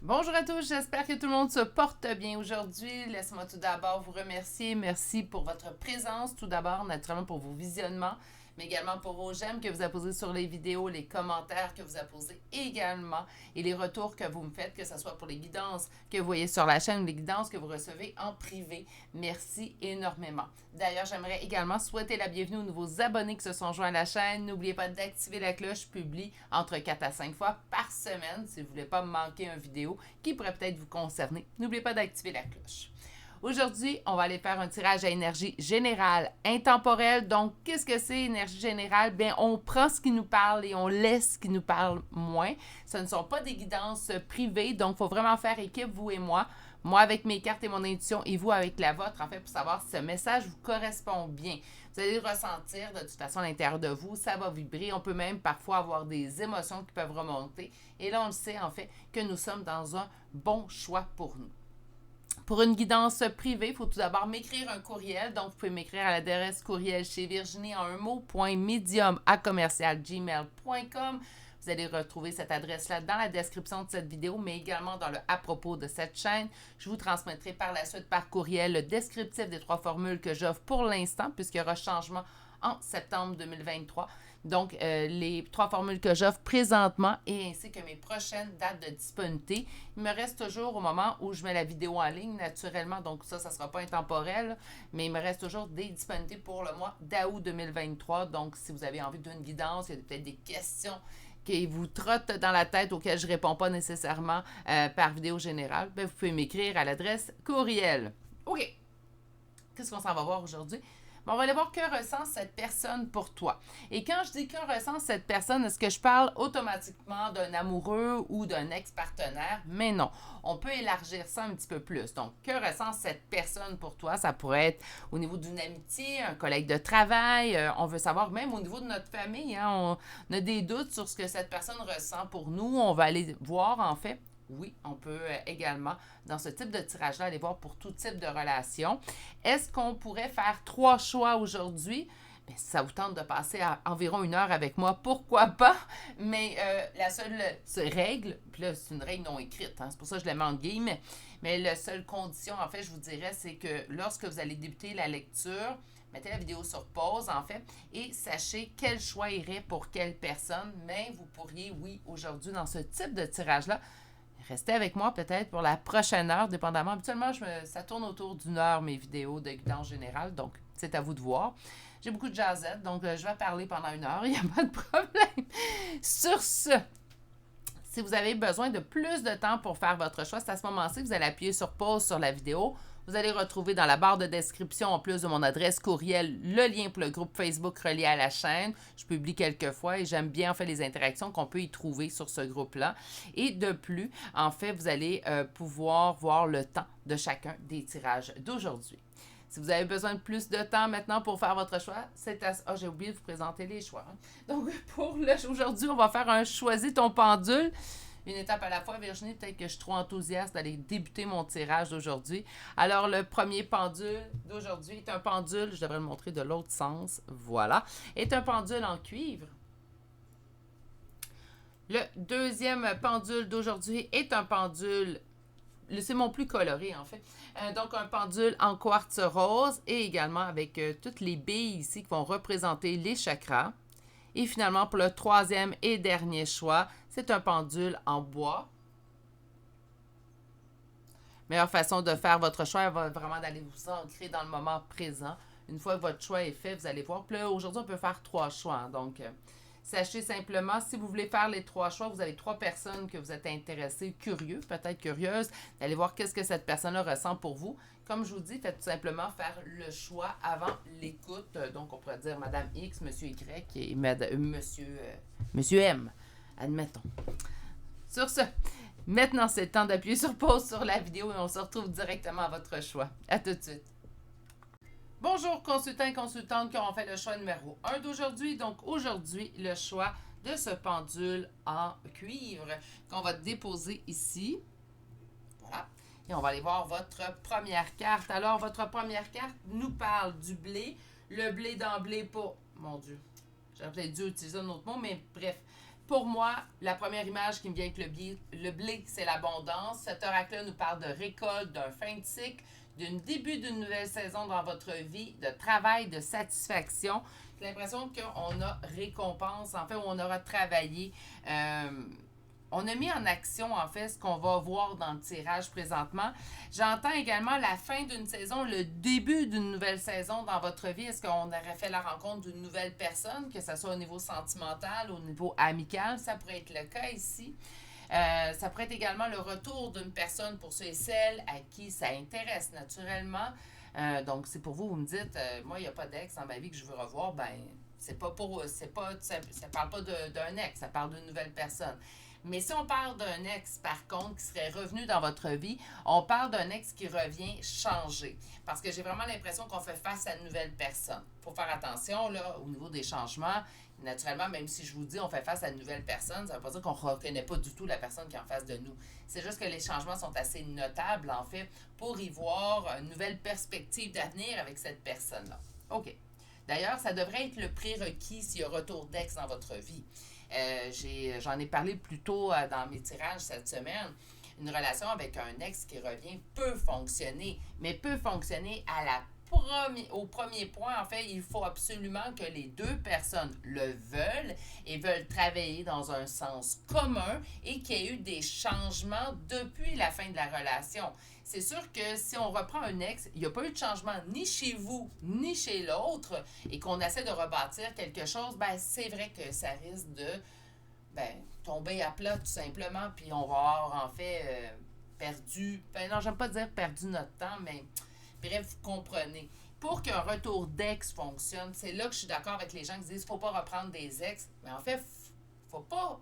Bonjour à tous, j'espère que tout le monde se porte bien aujourd'hui. Laissez-moi tout d'abord vous remercier. Merci pour votre présence, tout d'abord, naturellement pour vos visionnements, mais également pour vos j'aime que vous apposez sur les vidéos, les commentaires que vous apposez également et les retours que vous me faites, que ce soit pour les guidances que vous voyez sur la chaîne ou les guidances que vous recevez en privé. Merci énormément. D'ailleurs, j'aimerais également souhaiter la bienvenue aux nouveaux abonnés qui se sont joints à la chaîne. N'oubliez pas d'activer la cloche. Je publie entre 4 à 5 fois par semaine si vous ne voulez pas manquer une vidéo qui pourrait peut-être vous concerner. N'oubliez pas d'activer la cloche. Aujourd'hui, on va aller faire un tirage à énergie générale intemporelle. Donc, qu'est-ce que c'est énergie générale? Bien, on prend ce qui nous parle et on laisse ce qui nous parle moins. Ce ne sont pas des guidances privées, donc il faut vraiment faire équipe, vous et moi. Moi avec mes cartes et mon intuition et vous avec la vôtre, en fait, pour savoir si ce message vous correspond bien. Vous allez le ressentir de toute façon à l'intérieur de vous, ça va vibrer. On peut même parfois avoir des émotions qui peuvent remonter. Et là, on le sait en fait que nous sommes dans un bon choix pour nous. Pour une guidance privée, il faut tout d'abord m'écrire un courriel. Donc, vous pouvez m'écrire à l'adresse courriel chez Virginie en un mot, .medium@commercialgmail.com. Vous allez retrouver cette adresse-là dans la description de cette vidéo, mais également dans le à propos de cette chaîne. Je vous transmettrai par la suite par courriel le descriptif des 3 formules que j'offre pour l'instant, puisqu'il y aura changement en septembre 2023. Donc, les 3 formules que j'offre présentement et ainsi que mes prochaines dates de disponibilité. Il me reste toujours au moment où je mets la vidéo en ligne, naturellement, donc ça ne sera pas intemporel, mais il me reste toujours des disponibilités pour le mois d'août 2023. Donc, si vous avez envie d'une guidance, il y a peut-être des questions qui vous trottent dans la tête auxquelles je ne réponds pas nécessairement par vidéo générale, bien, vous pouvez m'écrire à l'adresse courriel. OK. Qu'est-ce qu'on s'en va voir aujourd'hui? On va aller voir que ressent cette personne pour toi. Et quand je dis que ressent cette personne, est-ce que je parle automatiquement d'un amoureux ou d'un ex-partenaire? Mais non. On peut élargir ça un petit peu plus. Donc, que ressent cette personne pour toi? Ça pourrait être au niveau d'une amitié, un collègue de travail. On veut savoir même au niveau de notre famille. On a des doutes sur ce que cette personne ressent pour nous. On va aller voir en fait. Oui, on peut également, dans ce type de tirage-là, aller voir pour tout type de relation. Est-ce qu'on pourrait faire 3 choix aujourd'hui? Bien, si ça vous tente de passer environ 1 heure avec moi, pourquoi pas? Mais la seule règle, puis là, c'est une règle non écrite, c'est pour ça que je la mets en guillemets, mais la seule condition, en fait, je vous dirais, c'est que lorsque vous allez débuter la lecture, mettez la vidéo sur pause, en fait, et sachez quel choix irait pour quelle personne, mais vous pourriez, oui, aujourd'hui, dans ce type de tirage-là, restez avec moi peut-être pour la prochaine heure, dépendamment. Habituellement, ça tourne autour d'1 heure, mes vidéos de guidance générale, donc c'est à vous de voir. J'ai beaucoup de jazzette, donc je vais parler pendant 1 heure, il n'y a pas de problème. Sur ce, si vous avez besoin de plus de temps pour faire votre choix, c'est à ce moment-ci que vous allez appuyer sur pause sur la vidéo. Vous allez retrouver dans la barre de description, en plus de mon adresse courriel, le lien pour le groupe Facebook relié à la chaîne. Je publie quelques fois et j'aime bien en fait les interactions qu'on peut y trouver sur ce groupe-là. Et de plus, en fait, vous allez pouvoir voir le temps de chacun des tirages d'aujourd'hui. Si vous avez besoin de plus de temps maintenant pour faire votre choix, c'est à... Ah, j'ai oublié de vous présenter les choix. Donc, pour aujourd'hui, on va faire un choisis ton pendule. Une étape à la fois, Virginie, peut-être que je suis trop enthousiaste d'aller débuter mon tirage d'aujourd'hui. Alors, le premier pendule d'aujourd'hui est un pendule, je devrais le montrer de l'autre sens, voilà, est un pendule en cuivre. Le deuxième pendule d'aujourd'hui est un pendule, c'est mon plus coloré en fait, donc un pendule en quartz rose et également avec toutes les billes ici qui vont représenter les chakras. Et finalement, pour le troisième et dernier choix, c'est un pendule en bois. Meilleure façon de faire votre choix va vraiment d'aller vous ancrer dans le moment présent. Une fois que votre choix est fait, vous allez voir. Puis là, aujourd'hui, on peut faire 3 choix. Donc, sachez simplement, si vous voulez faire les 3 choix, vous avez 3 personnes que vous êtes intéressés, curieux, peut-être curieuses, d'aller voir qu'est-ce que cette personne-là ressent pour vous. Comme je vous dis, faites tout simplement faire le choix avant l'écoute. Donc, on pourrait dire Madame X, Monsieur Y et Monsieur M. Admettons. Sur ce, maintenant, c'est le temps d'appuyer sur pause sur la vidéo et on se retrouve directement à votre choix. À tout de suite. Bonjour consultants et consultantes qui ont fait le choix numéro 1 d'aujourd'hui. Donc aujourd'hui, le choix de ce pendule en cuivre qu'on va déposer ici. Voilà. Et on va aller voir votre première carte. Alors, votre première carte nous parle du blé. Le blé d'emblée pour... Mon Dieu, j'aurais peut-être dû utiliser un autre mot, mais bref. pour moi, la première image qui me vient avec le blé, c'est l'abondance. Cet oracle-là nous parle de récolte, d'un fin de cycle, d'un début d'une nouvelle saison dans votre vie, de travail, de satisfaction. J'ai l'impression qu'on a récompense, en fait, où on aura travaillé. On a mis en action, en fait, ce qu'on va voir dans le tirage présentement. J'entends également la fin d'une saison, le début d'une nouvelle saison dans votre vie. Est-ce qu'on aurait fait la rencontre d'une nouvelle personne, que ce soit au niveau sentimental, au niveau amical? Ça pourrait être le cas ici. Ça pourrait être également le retour d'une personne pour ceux et celles à qui ça intéresse naturellement. Donc, c'est pour vous, vous me dites, moi, il n'y a pas d'ex dans ma vie que je veux revoir. Ben, c'est pas pour. Ça parle pas d'un ex, ça parle d'une nouvelle personne. Mais si on parle d'un ex, par contre, qui serait revenu dans votre vie, on parle d'un ex qui revient changer. Parce que j'ai vraiment l'impression qu'on fait face à une nouvelle personne. Il faut faire attention, là, au niveau des changements. Naturellement, même si je vous dis on fait face à une nouvelle personne, ça ne veut pas dire qu'on ne reconnaît pas du tout la personne qui est en face de nous. C'est juste que les changements sont assez notables, en fait, pour y voir une nouvelle perspective d'avenir avec cette personne-là. OK. D'ailleurs, ça devrait être le prérequis s'il y a retour d'ex dans votre vie. J'en ai parlé plus tôt dans mes tirages cette semaine. Une relation avec un ex qui revient peut fonctionner, mais peut fonctionner au premier point. En fait, il faut absolument que les deux personnes le veulent et veulent travailler dans un sens commun et qu'il y ait eu des changements depuis la fin de la relation. C'est sûr que si on reprend un ex, il n'y a pas eu de changement ni chez vous, ni chez l'autre, et qu'on essaie de rebâtir quelque chose, ben c'est vrai que ça risque de tomber à plat tout simplement, puis on va avoir en fait perdu, non, j'aime pas dire perdu notre temps, mais bref, vous comprenez. Pour qu'un retour d'ex fonctionne, c'est là que je suis d'accord avec les gens qui disent qu'il ne faut pas reprendre des ex, mais en fait, faut pas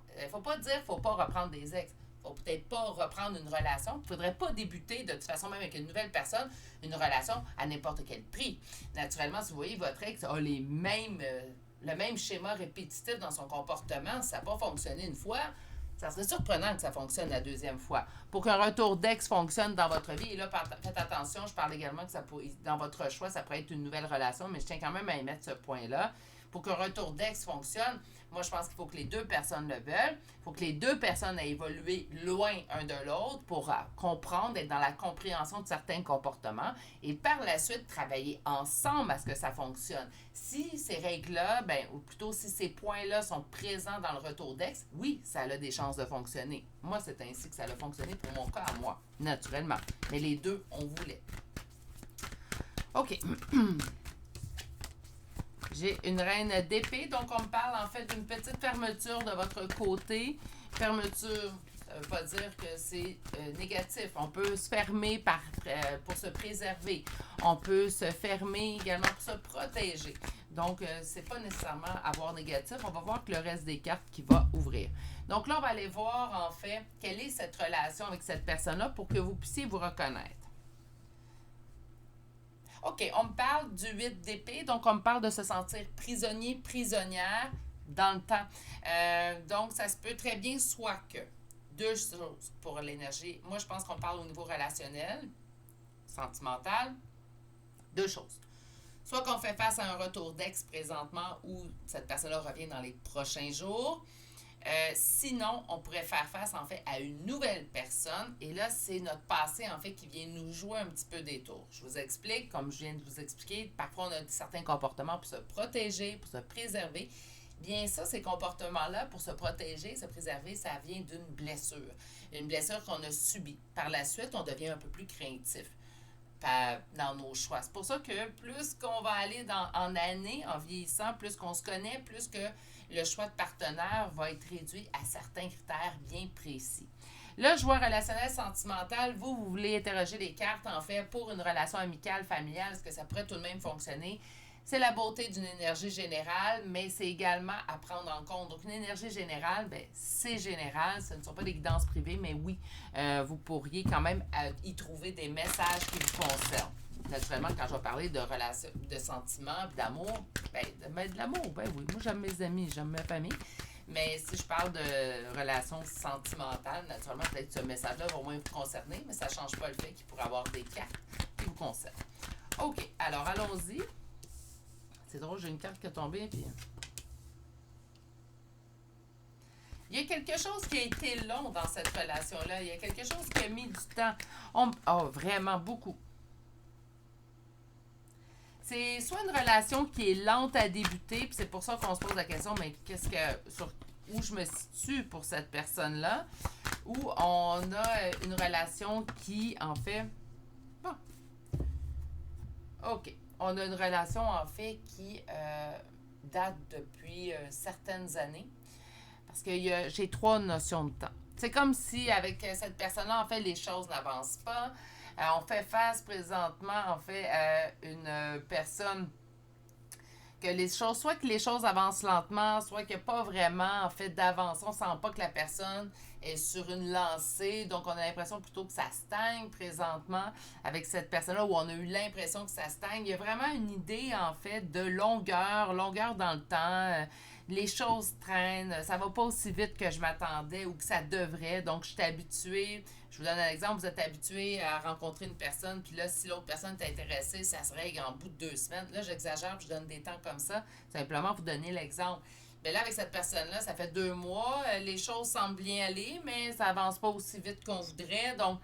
dire qu'il ne faut pas reprendre des ex. Faut peut-être pas reprendre une relation. Il ne faudrait pas débuter, de toute façon, même avec une nouvelle personne, une relation à n'importe quel prix. Naturellement, si vous voyez votre ex a le même schéma répétitif dans son comportement, si ça n'a pas fonctionné une fois, ça serait surprenant que ça fonctionne la deuxième fois. Pour qu'un retour d'ex fonctionne dans votre vie, et là, faites attention, je parle également que dans votre choix, ça pourrait être une nouvelle relation, mais je tiens quand même à émettre ce point-là. Pour qu'un retour d'ex fonctionne, moi, je pense qu'il faut que les deux personnes le veulent. Il faut que les deux personnes aient évolué loin un de l'autre pour comprendre, être dans la compréhension de certains comportements et par la suite travailler ensemble à ce que ça fonctionne. Si ces règles-là, ou plutôt si ces points-là sont présents dans le retour d'ex, oui, ça a des chances de fonctionner. Moi, c'est ainsi que ça a fonctionné pour mon cas à moi, naturellement. Mais les deux, on voulait. OK. J'ai une reine d'épée, donc on me parle en fait d'une petite fermeture de votre côté. Fermeture, ça ne veut pas dire que c'est négatif. On peut se fermer pour se préserver. On peut se fermer également pour se protéger. Donc, c'est pas nécessairement avoir négatif. On va voir que le reste des cartes qui va ouvrir. Donc là, on va aller voir en fait quelle est cette relation avec cette personne-là pour que vous puissiez vous reconnaître. OK, on me parle du 8 d'épée, donc on me parle de se sentir prisonnier, prisonnière dans le temps. Donc, ça se peut très bien soit que deux choses pour l'énergie. Moi, je pense qu'on parle au niveau relationnel, sentimental. Deux choses. Soit qu'on fait face à un retour d'ex présentement où cette personne-là revient dans les prochains jours. Sinon, on pourrait faire face en fait à une nouvelle personne et là, c'est notre passé en fait qui vient nous jouer un petit peu des tours. Je vous explique, comme je viens de vous expliquer, parfois on a certains comportements pour se protéger, pour se préserver. Bien ça, ces comportements-là, pour se protéger, se préserver, ça vient d'une blessure. Une blessure qu'on a subie. Par la suite, on devient un peu plus craintif dans nos choix. C'est pour ça que plus qu'on va aller en années, en vieillissant, plus qu'on se connaît, plus que le choix de partenaire va être réduit à certains critères bien précis. Là, choix relationnel sentimental, vous voulez interroger les cartes, en fait, pour une relation amicale, familiale, est-ce que ça pourrait tout de même fonctionner? C'est la beauté d'une énergie générale, mais c'est également à prendre en compte. Donc, une énergie générale, c'est général, ce ne sont pas des guidances privées, mais oui, vous pourriez quand même y trouver des messages qui vous concernent. Naturellement, quand je vais parler de relations, de sentiments, d'amour, de l'amour, oui. Moi, j'aime mes amis, j'aime ma famille. Mais si je parle de relations sentimentales, naturellement, peut-être ce message-là va au moins vous concerner, mais ça ne change pas le fait qu'il pourrait avoir des cartes qui vous concernent. OK, alors allons-y. C'est drôle, j'ai une carte qui est tombée, puis... Il y a quelque chose qui a été long dans cette relation-là. Il y a quelque chose qui a mis du temps. Oh, vraiment beaucoup. C'est soit une relation qui est lente à débuter, puis c'est pour ça qu'on se pose la question, mais où je me situe pour cette personne-là, ou on a une relation qui, en fait, bon, ok, on a une relation en fait qui date depuis certaines années, parce que j'ai trois notions de temps. C'est comme si avec cette personne-là, en fait, les choses n'avancent pas. On fait face présentement, en fait, à une personne soit que les choses avancent lentement, soit qu'il n'y a pas vraiment en fait d'avance. On sent pas que la personne est sur une lancée, donc on a l'impression plutôt que ça stagne présentement avec cette personne-là, où on a eu l'impression que ça stagne. Il y a vraiment une idée en fait de longueur dans le temps. Les choses traînent, ça va pas aussi vite que je m'attendais ou que ça devrait, donc je suis habituée. Je vous donne un exemple, vous êtes habitué à rencontrer une personne, puis là, si l'autre personne est intéressée, ça se règle en bout de 2 semaines. Là, j'exagère, puis je donne des temps comme ça, simplement vous donner l'exemple. Mais là, avec cette personne-là, ça fait 2 mois, les choses semblent bien aller, mais ça avance pas aussi vite qu'on voudrait. Donc,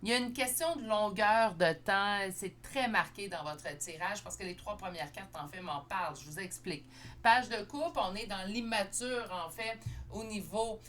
il y a une question de longueur de temps. C'est très marqué dans votre tirage parce que les 3 premières cartes, en fait, m'en parlent. Je vous explique. Page de coupe, on est dans l'immature, en fait, au niveau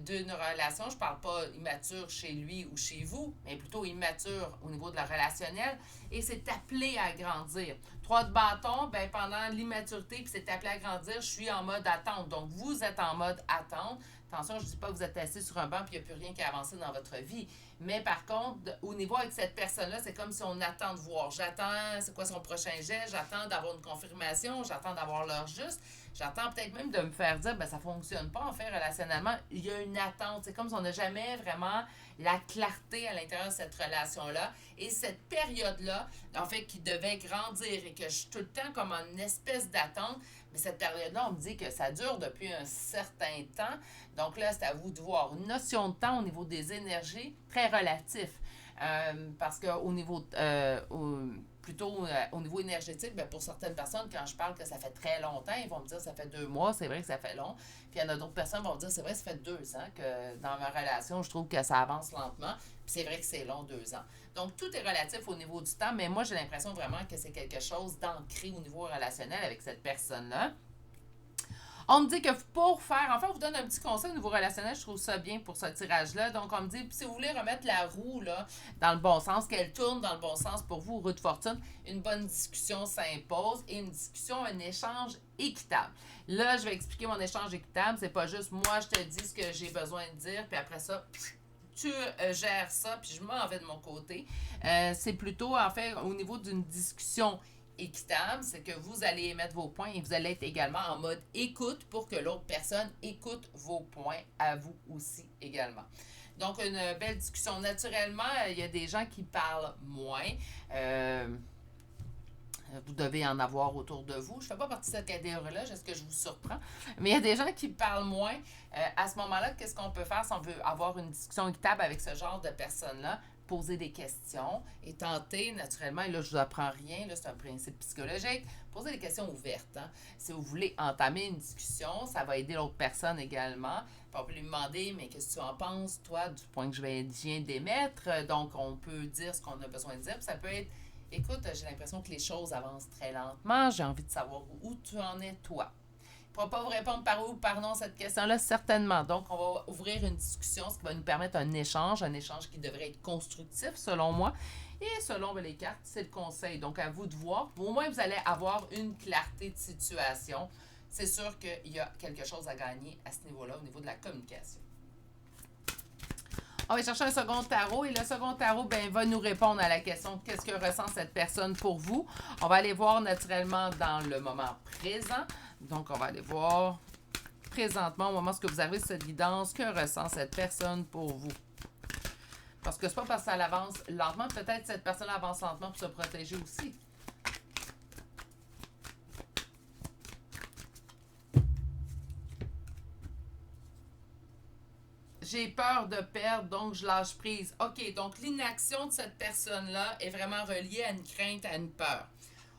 d'une relation. Je parle pas immature chez lui ou chez vous, mais plutôt immature au niveau de la relationnelle. Et c'est appelé à grandir. 3 de bâton, ben, pendant l'immaturité, puis c'est appelé à grandir, je suis en mode attente. Donc, vous êtes en mode attente. Attention, je ne dis pas que vous êtes assis sur un banc et il n'y a plus rien qui a avancé dans votre vie. Mais par contre, au niveau avec cette personne-là, c'est comme si on attend de voir. J'attends, c'est quoi son prochain geste, j'attends d'avoir une confirmation, j'attends d'avoir l'heure juste, j'attends peut-être même de me faire dire, ben ça fonctionne pas en fait relationnellement. Il y a une attente. C'est comme si on n'a jamais vraiment la clarté à l'intérieur de cette relation-là. Et cette période-là, en fait, qui devait grandir et que je suis tout le temps comme en une espèce d'attente, mais cette période-là, on me dit que ça dure depuis un certain temps. Donc là, c'est à vous de voir. Une notion de temps au niveau des énergies, très relatif. Parce qu'au niveau, plutôt au niveau énergétique, ben pour certaines personnes, quand je parle que ça fait très longtemps, ils vont me dire que ça fait 2 mois, c'est vrai que ça fait long. Puis il y en a d'autres personnes qui vont me dire, c'est vrai, ça fait 2 ans que dans ma relation, je trouve que ça avance lentement. Puis c'est vrai que c'est long, 2 ans. Donc tout est relatif au niveau du temps, mais moi j'ai l'impression vraiment que c'est quelque chose d'ancré au niveau relationnel avec cette personne-là. On me dit que pour faire, enfin, on vous donne un petit conseil au niveau relationnel, je trouve ça bien pour ce tirage-là. Donc, on me dit, si vous voulez remettre la roue là, dans le bon sens, qu'elle tourne dans le bon sens pour vous, roue de fortune, une bonne discussion s'impose et une discussion, un échange équitable. Là, je vais expliquer mon échange équitable. C'est pas juste moi, je te dis ce que j'ai besoin de dire, puis après ça, tu gères ça, puis je m'en vais de mon côté. C'est plutôt, en fait, au niveau d'une discussion équitable, c'est que vous allez émettre vos points et vous allez être également en mode écoute pour que l'autre personne écoute vos points à vous aussi également. Donc, une belle discussion. Naturellement, il y a des gens qui parlent moins. Vous devez en avoir autour de vous. Je ne fais pas partie de cette catégorie-là, est-ce que je vous surprends? Mais il y a des gens qui parlent moins. À ce moment-là, qu'est-ce qu'on peut faire si on veut avoir une discussion équitable avec ce genre de personnes-là? Poser des questions et tenter, naturellement, et là, je ne vous apprends rien, là, c'est un principe psychologique, poser des questions ouvertes. Hein. Si vous voulez entamer une discussion, ça va aider l'autre personne également. Puis on peut lui demander, mais qu'est-ce que tu en penses, toi, du point que je viens d'émettre? Donc, on peut dire ce qu'on a besoin de dire. Puis ça peut être, écoute, j'ai l'impression que les choses avancent très lentement, j'ai envie de savoir où tu en es, toi. Je ne pourra pas vous répondre par oui ou par non à cette question-là, certainement. Donc, on va ouvrir une discussion, ce qui va nous permettre un échange qui devrait être constructif, selon moi. Et selon les cartes, c'est le conseil. Donc, à vous de voir. Au moins, vous allez avoir une clarté de situation. C'est sûr qu'il y a quelque chose à gagner à ce niveau-là, au niveau de la communication. On va chercher un second tarot et le second tarot va nous répondre à la question qu'est-ce que ressent cette personne pour vous. On va aller voir naturellement dans le moment présent. Donc, on va aller voir présentement, au moment où vous avez cette guidance, que ressent cette personne pour vous. Parce que c'est pas parce que ça avance lentement, peut-être cette personne avance lentement pour se protéger aussi. J'ai peur de perdre, donc je lâche prise. OK, donc l'inaction de cette personne-là est vraiment reliée à une crainte, à une peur.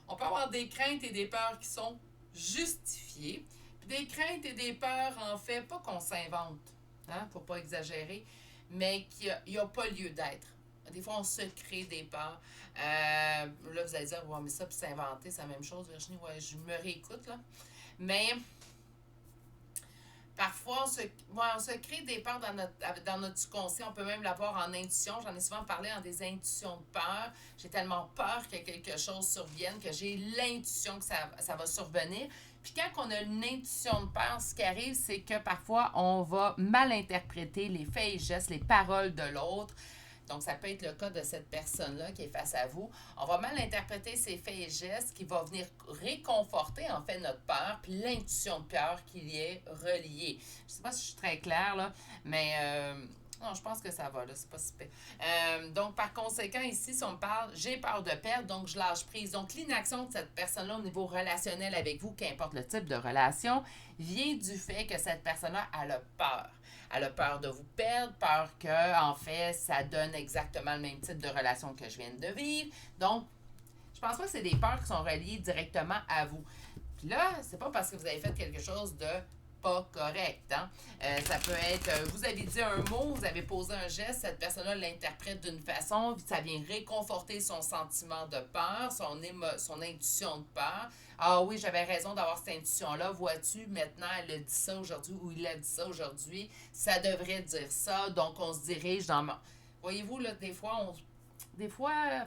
On peut avoir des craintes et des peurs qui sont justifiées. Puis Des craintes et des peurs, en fait, pas qu'on s'invente, hein, faut pas exagérer, mais qu'il n'y a pas lieu d'être. Des fois, on se crée des peurs. Là, vous allez dire, ouais, mais ça, puis s'inventer, c'est la même chose, Virginie. Ouais, je me réécoute, là. Mais parfois, on se crée des peurs dans notre subconscient. On peut même l'avoir en intuition. J'en ai souvent parlé en des intuitions de peur. J'ai tellement peur que quelque chose survienne que j'ai l'intuition que ça va survenir. Puis quand on a une intuition de peur, ce qui arrive, c'est que parfois, on va mal interpréter les faits et gestes, les paroles de l'autre. Donc, ça peut être le cas de cette personne-là qui est face à vous. On va mal interpréter ses faits et gestes qui va venir réconforter, en fait, notre peur, puis l'intuition de peur qui y est reliée. Je ne sais pas si je suis très claire, là, mais non, je pense que ça va, là, c'est pas si pire. Donc, par conséquent, ici, si on me parle, j'ai peur de perdre, donc je lâche prise. Donc, l'inaction de cette personne-là au niveau relationnel avec vous, qu'importe le type de relation, vient du fait que cette personne-là, elle a peur. Elle a peur de vous perdre, peur que, en fait, ça donne exactement le même type de relation que je viens de vivre. Donc, je pense pas que c'est des peurs qui sont reliées directement à vous. Puis là, c'est pas parce que vous avez fait quelque chose de pas correct. Hein? Ça peut être, vous avez dit un mot, vous avez posé un geste, cette personne-là l'interprète d'une façon, ça vient réconforter son sentiment de peur, son intuition de peur. Ah oui, j'avais raison d'avoir cette intuition-là, vois-tu, maintenant elle a dit ça aujourd'hui ou il a dit ça aujourd'hui, ça devrait dire ça, donc on se dirige dans... Voyez-vous, là, des fois, il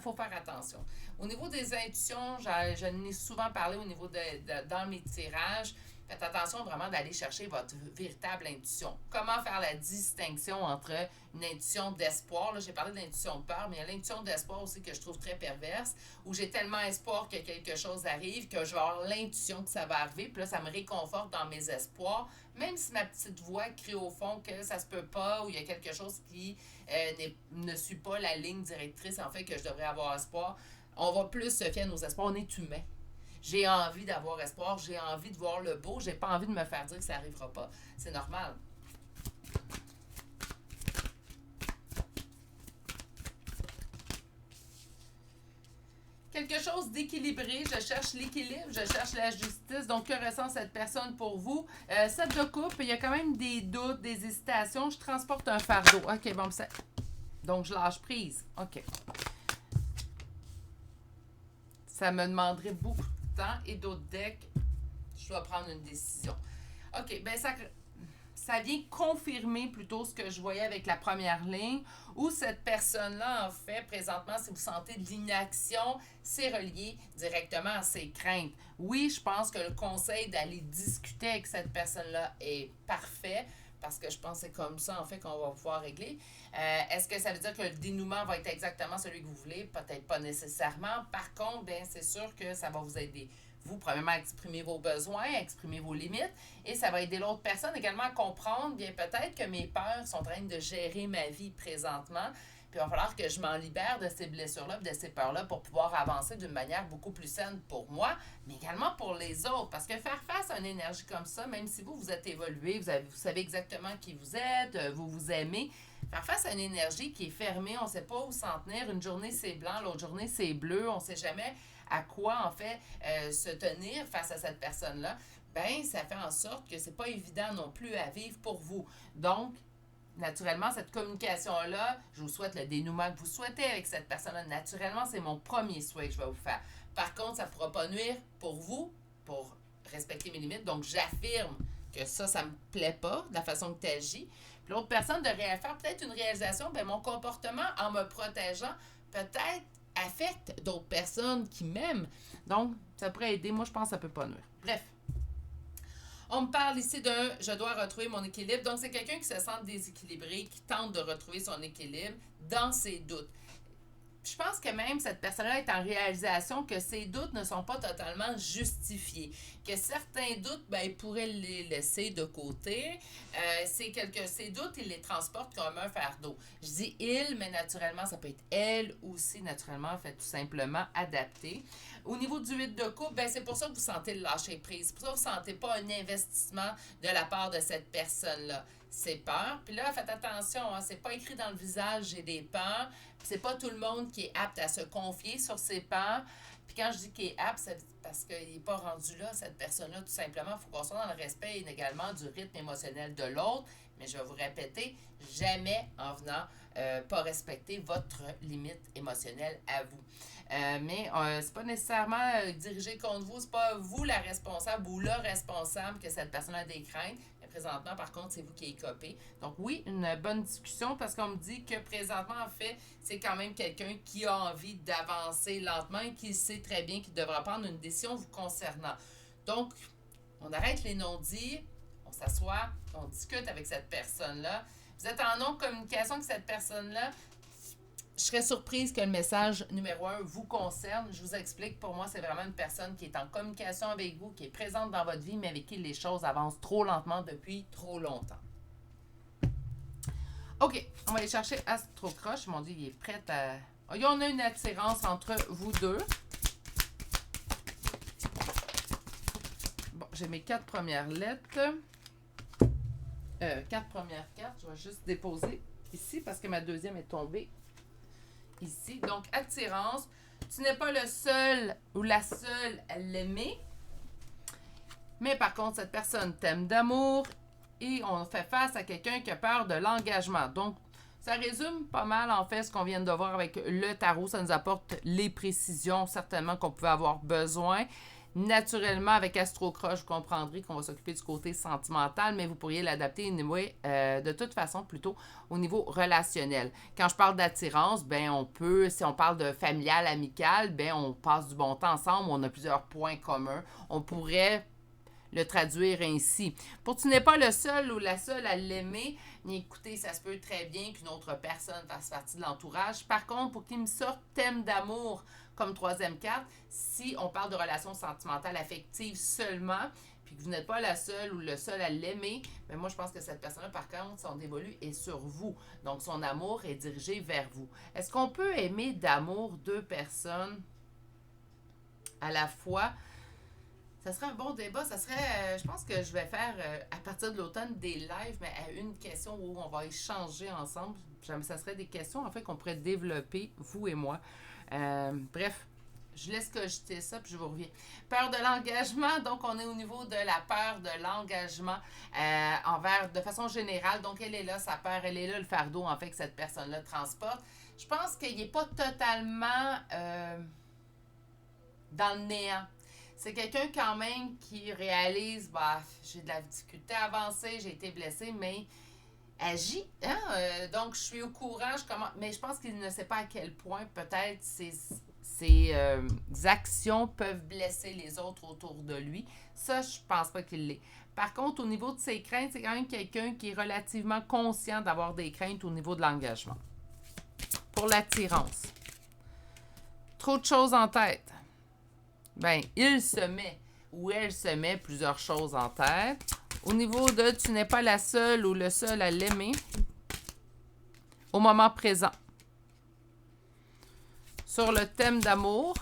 faut faire attention. Au niveau des intuitions, j'en ai souvent parlé au niveau dans mes tirages. Faites attention vraiment d'aller chercher votre véritable intuition. Comment faire la distinction entre une intuition d'espoir, là j'ai parlé d'intuition de peur, mais il y a l'intuition d'espoir aussi que je trouve très perverse, où j'ai tellement espoir que quelque chose arrive que je vais avoir l'intuition que ça va arriver, puis là ça me réconforte dans mes espoirs, même si ma petite voix crie au fond que ça se peut pas, ou il y a quelque chose qui ne suit pas la ligne directrice en fait que je devrais avoir espoir. On va plus se fier à nos espoirs, on est humain. J'ai envie d'avoir espoir, j'ai envie de voir le beau, j'ai pas envie de me faire dire que ça n'arrivera pas. C'est normal. Quelque chose d'équilibré, je cherche l'équilibre, je cherche la justice. Donc, que ressent cette personne pour vous? Cette de coupe, il y a quand même des doutes, des hésitations. Je transporte un fardeau. OK, bon, ça... Donc, je lâche prise. OK. Ça me demanderait beaucoup de temps et d'autres decks. Je dois prendre une décision. OK, ben ça vient confirmer plutôt ce que je voyais avec la première ligne, où cette personne-là, en fait, présentement, si vous sentez de l'inaction, c'est relié directement à ses craintes. Oui, je pense que le conseil d'aller discuter avec cette personne-là est parfait, parce que je pense que c'est comme ça, en fait, qu'on va pouvoir régler. Est-ce que ça veut dire que le dénouement va être exactement celui que vous voulez? Peut-être pas nécessairement. Par contre, bien, c'est sûr que ça va vous aider. Vous, premièrement, à exprimer vos besoins, à exprimer vos limites, et ça va aider l'autre personne également à comprendre, bien, peut-être que mes peurs sont en train de gérer ma vie présentement, puis il va falloir que je m'en libère de ces blessures-là, de ces peurs-là, pour pouvoir avancer d'une manière beaucoup plus saine pour moi, mais également pour les autres. Parce que faire face à une énergie comme ça, même si vous êtes évolué, vous savez exactement qui vous êtes, vous vous aimez, faire face à une énergie qui est fermée, on ne sait pas où s'en tenir. Une journée, c'est blanc, l'autre journée, c'est bleu. On ne sait jamais à quoi, en fait, se tenir face à cette personne-là. Ben, ça fait en sorte que c'est pas évident non plus à vivre pour vous. Donc, naturellement, cette communication-là, je vous souhaite le dénouement que vous souhaitez avec cette personne-là. Naturellement, c'est mon premier souhait que je vais vous faire. Par contre, ça ne pourra pas nuire pour vous, pour respecter mes limites. Donc, j'affirme que ça me plaît pas, de la façon que tu agis. Puis l'autre personne de faire peut-être une réalisation, ben mon comportement en me protégeant, peut-être affecte d'autres personnes qui m'aiment. Donc, ça pourrait aider. Moi, je pense que ça peut pas nuire. Bref. On me parle ici d'un je dois retrouver mon équilibre. Donc, c'est quelqu'un qui se sent déséquilibré, qui tente de retrouver son équilibre dans ses doutes. Je pense que même cette personne-là est en réalisation que ses doutes ne sont pas totalement justifiés. Que certains doutes, ben, il pourrait les laisser de côté. Ces doutes, il les transporte comme un fardeau. Je dis il, mais naturellement, ça peut être elle aussi, naturellement, fait tout simplement adapté. Au niveau du 8 de coupe, ben, c'est pour ça que vous sentez le lâcher prise. C'est pour ça que vous ne sentez pas un investissement de la part de cette personne-là. C'est peur. Puis là, faites attention, hein, c'est pas écrit dans le visage, j'ai des peurs. C'est pas tout le monde qui est apte à se confier sur ses peurs. Puis quand je dis qu'il est apte, c'est parce qu'il n'est pas rendu là, cette personne-là, tout simplement. Il faut qu'on soit dans le respect également du rythme émotionnel de l'autre. Mais je vais vous répéter, jamais en venant pas respecter votre limite émotionnelle à vous. Mais c'est pas nécessairement dirigé contre vous, c'est pas vous la responsable ou le responsable que cette personne a des craintes. Mais présentement, par contre, c'est vous qui écopez. Donc oui, une bonne discussion parce qu'on me dit que présentement, en fait, c'est quand même quelqu'un qui a envie d'avancer lentement et qui sait très bien qu'il devra prendre une décision vous concernant. Donc, on arrête les non-dits, on s'assoit, on discute avec cette personne-là. Vous êtes en non-communication avec cette personne-là. Je serais surprise que le message numéro 1 vous concerne. Je vous explique, pour moi, c'est vraiment une personne qui est en communication avec vous, qui est présente dans votre vie, mais avec qui les choses avancent trop lentement depuis trop longtemps. OK, on va aller chercher Astro Crush. Mon Dieu, il est prêt à... On a une attirance entre vous deux. Bon, j'ai mes 4 premières lettres. 4 premières cartes. Je vais juste déposer ici parce que ma deuxième est tombée ici. Donc, attirance. Tu n'es pas le seul ou la seule à l'aimer. Mais par contre, cette personne t'aime d'amour et on fait face à quelqu'un qui a peur de l'engagement. Donc, ça résume pas mal, en fait, ce qu'on vient de voir avec le tarot. Ça nous apporte les précisions, certainement, qu'on pouvait avoir besoin. Naturellement, avec Astro Crush, vous comprendrez qu'on va s'occuper du côté sentimental, mais vous pourriez l'adapter anyway, de toute façon, plutôt au niveau relationnel. Quand je parle d'attirance, ben on peut, si on parle de familial, amical, ben on passe du bon temps ensemble, on a plusieurs points communs. On pourrait le traduire ainsi. Pour tu n'es pas le seul ou la seule à l'aimer, mais écoutez, ça se peut très bien qu'une autre personne fasse partie de l'entourage. Par contre, pour qu'il me sorte thème d'amour comme troisième carte, si on parle de relations sentimentales affectives seulement, puis que vous n'êtes pas la seule ou le seul à l'aimer, mais moi je pense que cette personne-là, par contre, son dévolu est sur vous. Donc son amour est dirigé vers vous. Est-ce qu'on peut aimer d'amour deux personnes à la fois? Ça serait un bon débat. Ça serait, je pense que je vais faire à partir de l'automne des lives, mais à une question où on va échanger ensemble. Ça serait des questions en fait qu'on pourrait développer, vous et moi. Bref, je laisse cogiter ça puis je vous reviens. Peur de l'engagement, donc on est au niveau de la peur de l'engagement de façon générale. Donc elle est là, sa peur, elle est là, le fardeau en fait que cette personne-là transporte. Je pense qu'il n'est pas totalement dans le néant. C'est quelqu'un quand même qui réalise, j'ai de la difficulté à avancer, j'ai été blessée, mais agit. Hein? Donc, je suis au courant, mais je pense qu'il ne sait pas à quel point peut-être ses actions peuvent blesser les autres autour de lui. Ça, je pense pas qu'il l'est. Par contre, au niveau de ses craintes, c'est quand même quelqu'un qui est relativement conscient d'avoir des craintes au niveau de l'engagement. Pour l'attirance. Trop de choses en tête. Ben, il se met ou elle se met plusieurs choses en tête. Au niveau de tu n'es pas la seule ou le seul à l'aimer au moment présent. Sur le thème d'amour,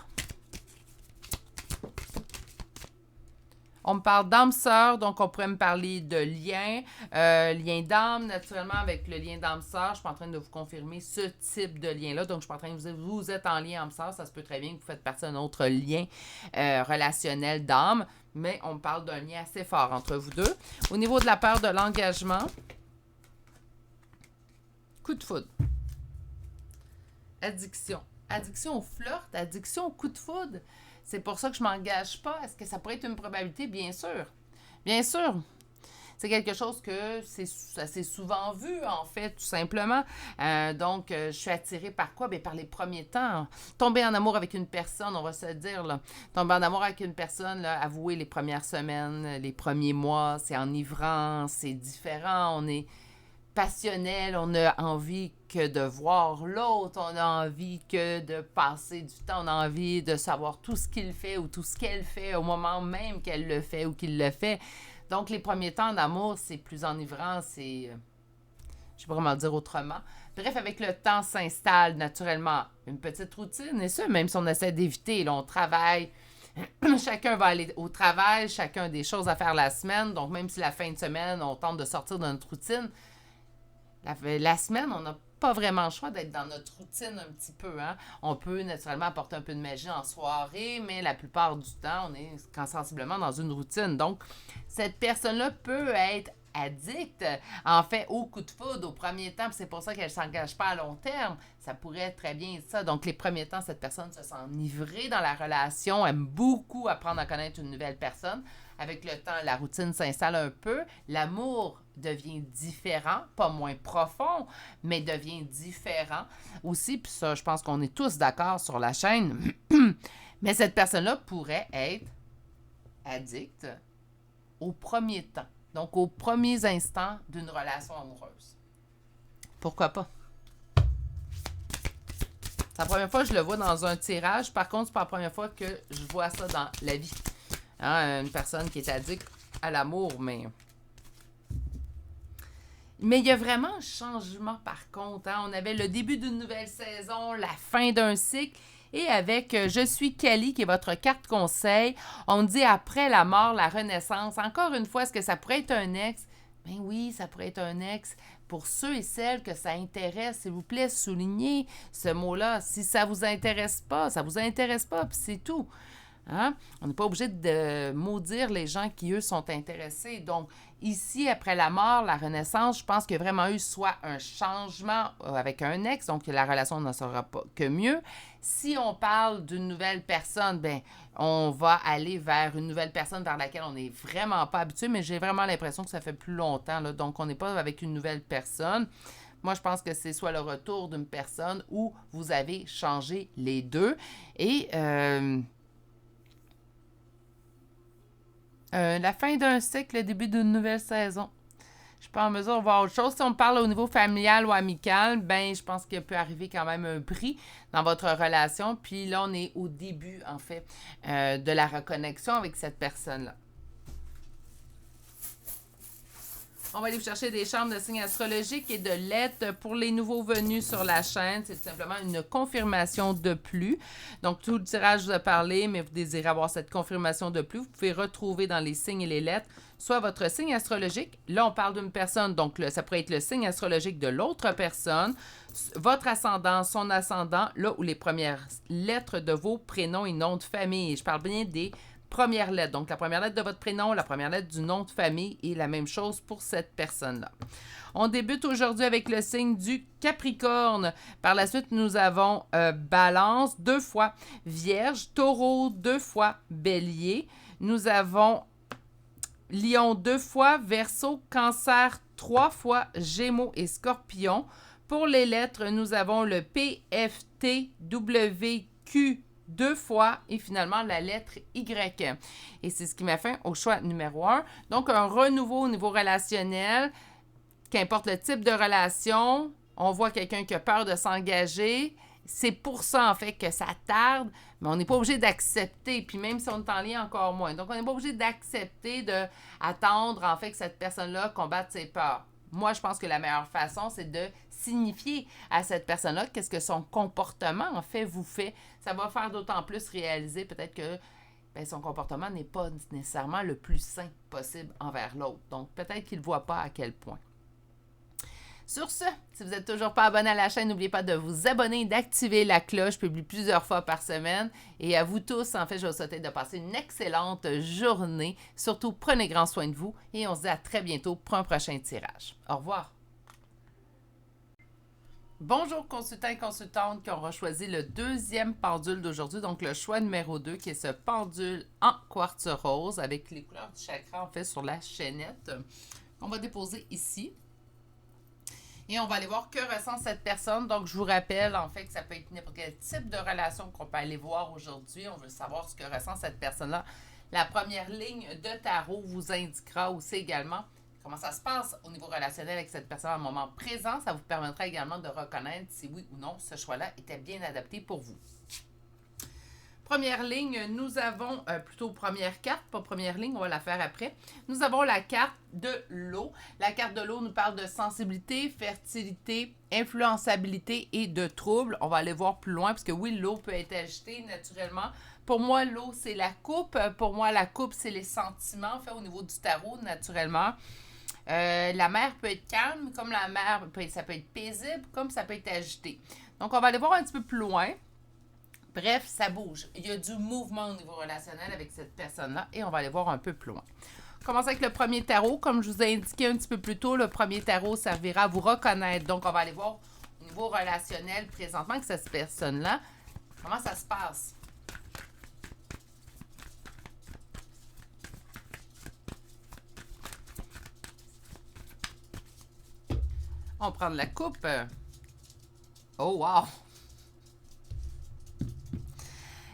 on me parle d'âme-sœur, donc on pourrait me parler de lien, lien d'âme, naturellement, avec le lien d'âme-sœur. Je suis pas en train de vous confirmer ce type de lien-là, donc je suis pas en train de vous dire vous êtes en lien âme-sœur, ça se peut très bien que vous faites partie d'un autre lien relationnel d'âme, mais on me parle d'un lien assez fort entre vous deux. Au niveau de la peur de l'engagement, coup de foudre. Addiction. Addiction au flirt, addiction au coup de foudre. C'est pour ça que je ne m'engage pas. Est-ce que ça pourrait être une probabilité? Bien sûr. Bien sûr. C'est quelque chose que ça s'est souvent vu, en fait, tout simplement. Donc, je suis attirée par quoi? Bien, par les premiers temps. Tomber en amour avec une personne, on va se dire, là. Tomber en amour avec une personne, là, avouer les premières semaines, les premiers mois, c'est enivrant, c'est différent, on est passionnel, on a envie que de voir l'autre, on a envie que de passer du temps, on a envie de savoir tout ce qu'il fait ou tout ce qu'elle fait au moment même qu'elle le fait ou qu'il le fait. Donc, les premiers temps d'amour, c'est plus enivrant, c'est... je sais pas comment le dire autrement. Bref, avec le temps s'installe naturellement une petite routine, et ça, même si on essaie d'éviter, là, on travaille, chacun va aller au travail, chacun a des choses à faire la semaine, donc même si la fin de semaine, on tente de sortir de notre routine, la semaine, on n'a pas vraiment le choix d'être dans notre routine un petit peu. Hein? On peut naturellement apporter un peu de magie en soirée, mais la plupart du temps, on est sensiblement dans une routine. Donc, cette personne-là peut être addict, en fait, au coup de foudre, au premier temps, c'est pour ça qu'elle ne s'engage pas à long terme. Ça pourrait très bien être ça. Donc, les premiers temps, cette personne se sent enivrée dans la relation, aime beaucoup apprendre à connaître une nouvelle personne. Avec le temps, la routine s'installe un peu. L'amour devient différent, pas moins profond, mais devient différent aussi. Puis ça, je pense qu'on est tous d'accord sur la chaîne. Mais cette personne-là pourrait être addict au premier temps. Donc, aux premiers instants d'une relation amoureuse. Pourquoi pas? C'est la première fois que je le vois dans un tirage. Par contre, c'est pas la première fois que je vois ça dans la vie. Hein, une personne qui est addict à l'amour, mais il y a vraiment un changement par contre. Hein? On avait le début d'une nouvelle saison, la fin d'un cycle. Et avec Je suis Kelly, qui est votre carte conseil, on dit après la mort, la renaissance. Encore une fois, est-ce que ça pourrait être un ex? Ben oui, ça pourrait être un ex. Pour ceux et celles que ça intéresse, s'il vous plaît, soulignez ce mot-là. Si ça vous intéresse pas, ça vous intéresse pas, puis c'est tout. Hein? On n'est pas obligé de maudire les gens qui, eux, sont intéressés. Donc, ici, après la mort, la renaissance, je pense qu'il y a vraiment eu soit un changement avec un ex, donc la relation ne sera pas que mieux. Si on parle d'une nouvelle personne, ben, on va aller vers une nouvelle personne vers laquelle on n'est vraiment pas habitué, mais j'ai vraiment l'impression que ça fait plus longtemps, là, donc on n'est pas avec une nouvelle personne. Moi, je pense que c'est soit le retour d'une personne ou vous avez changé les deux. Et la fin d'un cycle, le début d'une nouvelle saison. Je suis pas en mesure de voir autre chose. Si on parle au niveau familial ou amical, ben je pense qu'il peut arriver quand même un bris dans votre relation. Puis là, on est au début, en fait, de la reconnexion avec cette personne-là. On va aller vous chercher des chambres de signes astrologiques et de lettres pour les nouveaux venus sur la chaîne. C'est tout simplement une confirmation de plus. Donc, tout le tirage vous a parlé, mais vous désirez avoir cette confirmation de plus. Vous pouvez retrouver dans les signes et les lettres soit votre signe astrologique. Là, on parle d'une personne, donc ça pourrait être le signe astrologique de l'autre personne, votre ascendant, son ascendant, là où les premières lettres de vos prénoms et noms de famille. Je parle bien des première lettre. Donc, la première lettre de votre prénom, la première lettre du nom de famille et la même chose pour cette personne-là. On débute aujourd'hui avec le signe du Capricorne. Par la suite, nous avons Balance 2 fois, Vierge, Taureau 2 fois, Bélier. Nous avons Lion 2 fois, Verseau, Cancer 3 fois, Gémeaux et Scorpion. Pour les lettres, nous avons le P, F, T, W, Q, 2 fois et finalement la lettre Y. Et c'est ce qui m'a fait au choix numéro 1. Donc, un renouveau au niveau relationnel, qu'importe le type de relation, on voit quelqu'un qui a peur de s'engager. C'est pour ça, en fait, que ça tarde, mais on n'est pas obligé d'accepter, puis même si on est en lien, encore moins. Donc, on n'est pas obligé d'accepter, d'attendre, en fait, que cette personne-là combatte ses peurs. Moi, je pense que la meilleure façon, c'est de signifier à cette personne-là qu'est-ce que son comportement, en fait, vous fait. Ça va faire d'autant plus réaliser peut-être que son comportement n'est pas nécessairement le plus sain possible envers l'autre. Donc, peut-être qu'il ne voit pas à quel point. Sur ce, si vous n'êtes toujours pas abonné à la chaîne, n'oubliez pas de vous abonner et d'activer la cloche. Je publie plusieurs fois par semaine. Et à vous tous, en fait, je vous souhaite de passer une excellente journée. Surtout, prenez grand soin de vous et on se dit à très bientôt pour un prochain tirage. Au revoir. Bonjour consultants et consultantes qui auront choisi le deuxième pendule d'aujourd'hui, donc le choix numéro 2 qui est ce pendule en quartz rose avec les couleurs du chakra en fait sur la chaînette. On va déposer ici. Et on va aller voir que ressent cette personne. Donc, je vous rappelle, en fait, que ça peut être n'importe quel type de relation qu'on peut aller voir aujourd'hui. On veut savoir ce que ressent cette personne-là. La première ligne de tarot vous indiquera aussi également comment ça se passe au niveau relationnel avec cette personne à un moment présent. Ça vous permettra également de reconnaître si oui ou non ce choix-là était bien adapté pour vous. Première ligne, nous avons, plutôt première carte, pas première ligne, on va la faire après. Nous avons la carte de l'eau. La carte de l'eau nous parle de sensibilité, fertilité, influençabilité et de troubles. On va aller voir plus loin parce que oui, l'eau peut être agitée naturellement. Pour moi, l'eau, c'est la coupe. Pour moi, la coupe, c'est les sentiments, fait au niveau du tarot, naturellement. La mer peut être calme, comme la mer, ça peut être paisible, comme ça peut être agité. Donc, on va aller voir un petit peu plus loin. Bref, ça bouge. Il y a du mouvement au niveau relationnel avec cette personne-là et on va aller voir un peu plus loin. On commence avec le premier tarot. Comme je vous ai indiqué un petit peu plus tôt, le premier tarot servira à vous reconnaître. Donc, on va aller voir au niveau relationnel présentement avec cette personne-là. Comment ça se passe? On prend de la coupe. Oh, wow!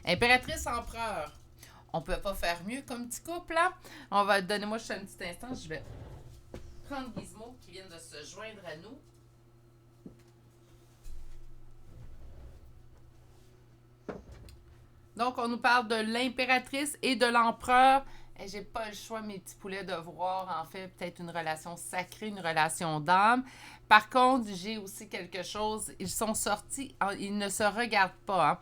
Impératrice empereur. On peut pas faire mieux comme petit couple, là. On va donnez-moi juste un petit instant. Je vais prendre Gizmo qui vient de se joindre à nous. Donc, on nous parle de l'impératrice et de l'empereur. Et j'ai pas le choix, mes petits poulets, de voir, en fait, peut-être une relation sacrée, une relation d'âme. Par contre, j'ai aussi quelque chose. Ils sont sortis, ils ne se regardent pas.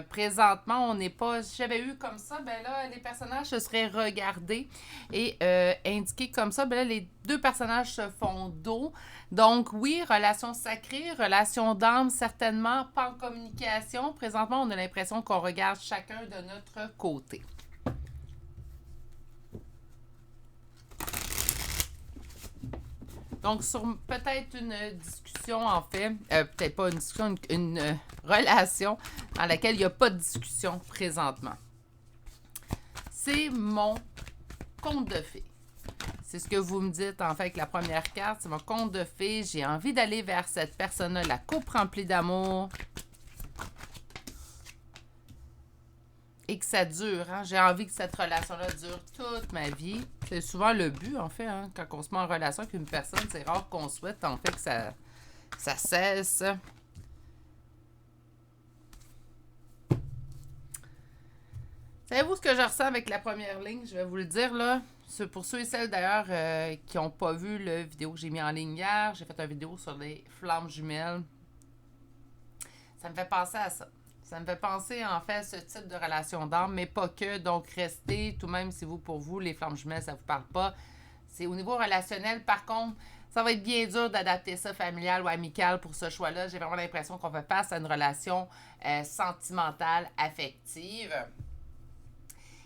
Présentement, on n'est pas. Si j'avais eu comme ça, ben là, les personnages se seraient regardés et indiqués comme ça. Ben là, les deux personnages se font dos. Donc, oui, relation sacrée, relation d'âme, certainement pas en communication. Présentement, on a l'impression qu'on regarde chacun de notre côté. Donc, sur peut-être une discussion, en fait, peut-être pas une discussion, une relation dans laquelle il n'y a pas de discussion présentement. C'est mon conte de fées. C'est ce que vous me dites, en fait, avec la première carte. C'est mon conte de fées. J'ai envie d'aller vers cette personne-là, la coupe remplie d'amour. Et que ça dure. Hein? J'ai envie que cette relation-là dure toute ma vie. C'est souvent le but, en fait, hein? Quand on se met en relation avec une personne, c'est rare qu'on souhaite, en fait, que ça cesse. Savez-vous ce que je ressens avec la première ligne? Je vais vous le dire, là. Pour ceux et celles, d'ailleurs, qui n'ont pas vu la vidéo que j'ai mis en ligne hier, j'ai fait une vidéo sur les flammes jumelles. Ça me fait penser à ça. Ça me fait penser, en fait, à ce type de relation d'âme, mais pas que. Donc, restez, tout même si vous, pour vous, les flammes jumelles, ça ne vous parle pas. C'est au niveau relationnel, par contre, ça va être bien dur d'adapter ça familial ou amical pour ce choix-là. J'ai vraiment l'impression qu'on fait face à une relation sentimentale, affective.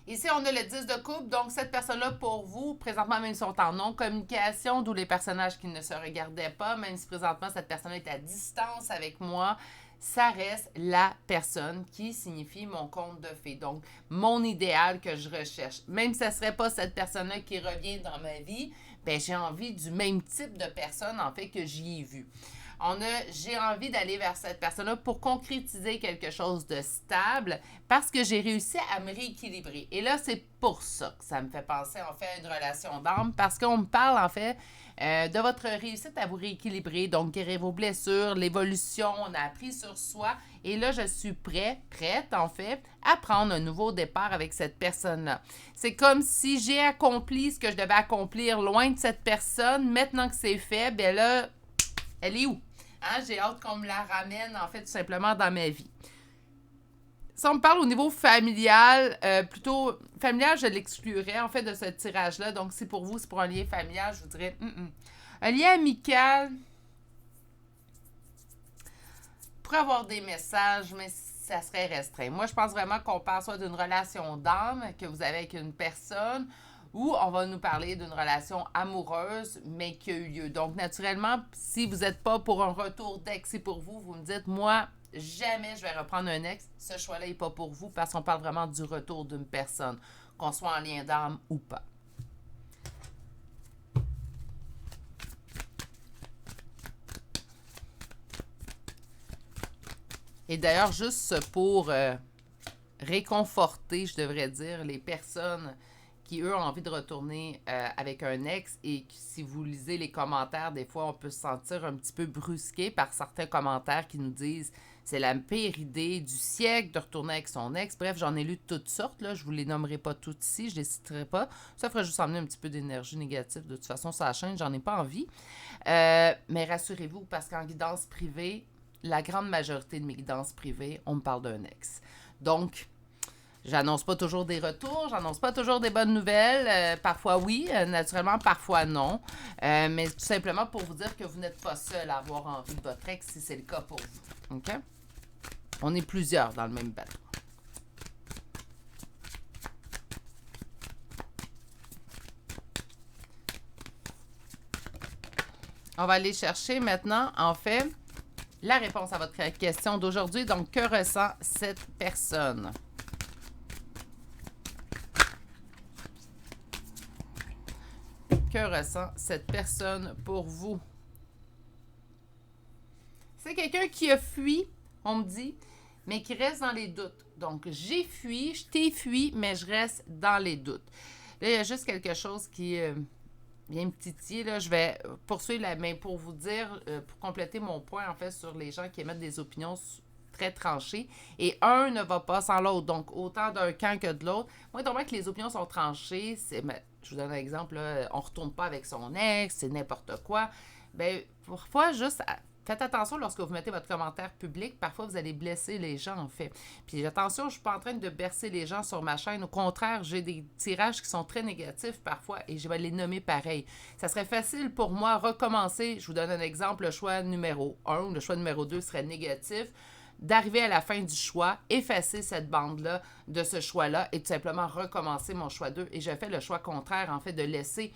Ici, on a le 10 de coupe. Donc, cette personne-là, pour vous, présentement, même si on est en non-communication, d'où les personnages qui ne se regardaient pas, même si présentement, cette personne est à distance avec moi, ça reste la personne qui signifie mon conte de fées. Donc, mon idéal que je recherche. Même si ce ne serait pas cette personne-là qui revient dans ma vie, ben j'ai envie du même type de personne, en fait, que j'y ai vu. J'ai envie d'aller vers cette personne-là pour concrétiser quelque chose de stable parce que j'ai réussi à me rééquilibrer. Et là, c'est pour ça que ça me fait penser, en fait, à une relation d'âme parce qu'on me parle, en fait, de votre réussite à vous rééquilibrer, donc guérir vos blessures, l'évolution, on a appris sur soi. Et là, je suis prête, en fait, à prendre un nouveau départ avec cette personne-là. C'est comme si j'ai accompli ce que je devais accomplir loin de cette personne. Maintenant que c'est fait, ben là, elle est où? Hein? J'ai hâte qu'on me la ramène, en fait, tout simplement dans ma vie. Si on me parle au niveau familial, plutôt familial, je l'exclurais en fait de ce tirage-là. Donc, si pour vous, c'est pour un lien familial, je vous dirais un lien amical pourrait avoir des messages, mais ça serait restreint. Moi, je pense vraiment qu'on parle soit d'une relation d'âme que vous avez avec une personne ou on va nous parler d'une relation amoureuse, mais qui a eu lieu. Donc, naturellement, si vous n'êtes pas pour un retour d'ex, c'est pour vous, vous me dites, moi, jamais je vais reprendre un ex. Ce choix-là n'est pas pour vous parce qu'on parle vraiment du retour d'une personne, qu'on soit en lien d'âme ou pas. Et d'ailleurs, juste pour réconforter, je devrais dire, les personnes qui, eux, ont envie de retourner avec un ex et si vous lisez les commentaires, des fois, on peut se sentir un petit peu brusqué par certains commentaires qui nous disent c'est la pire idée du siècle de retourner avec son ex. Bref, j'en ai lu de toutes sortes, là. Je vous les nommerai pas toutes ici, je les citerai pas. Ça ferait juste emmener un petit peu d'énergie négative. De toute façon, ça chaîne, j'en ai pas envie. Mais rassurez-vous, parce qu'en guidance privée, la grande majorité de mes guidances privées, on me parle d'un ex. Donc, J'annonce pas toujours des retours, j'annonce pas toujours des bonnes nouvelles. Parfois oui, naturellement, parfois non. Mais tout simplement pour vous dire que vous n'êtes pas seul à avoir envie de votre ex si c'est le cas pour vous. OK? On est plusieurs dans le même bateau. On va aller chercher maintenant, en fait, la réponse à votre question d'aujourd'hui. Donc, que ressent cette personne? Que ressent cette personne pour vous? C'est quelqu'un qui a fui, on me dit, mais qui reste dans les doutes. Donc, j'ai fui, je t'ai fui, mais je reste dans les doutes. Là, il y a juste quelque chose qui vient me titiller. Là. Je vais poursuivre la main pour vous dire, pour compléter mon point, en fait, sur les gens qui émettent des opinions très tranchées. Et un ne va pas sans l'autre. Donc, autant d'un camp que de l'autre. Moi, étant donné que les opinions sont tranchées, je vous donne un exemple, là, on ne retourne pas avec son ex, c'est n'importe quoi. Bien, parfois, juste... Faites attention lorsque vous mettez votre commentaire public. Parfois, vous allez blesser les gens, en fait. Puis attention, je ne suis pas en train de bercer les gens sur ma chaîne. Au contraire, j'ai des tirages qui sont très négatifs parfois et je vais les nommer pareil. Ça serait facile pour moi recommencer. Je vous donne un exemple. Le choix numéro 1 ou le choix numéro 2 serait négatif. D'arriver à la fin du choix, effacer cette bande-là de ce choix-là et tout simplement recommencer mon choix 2. Et je fais le choix contraire, en fait, de laisser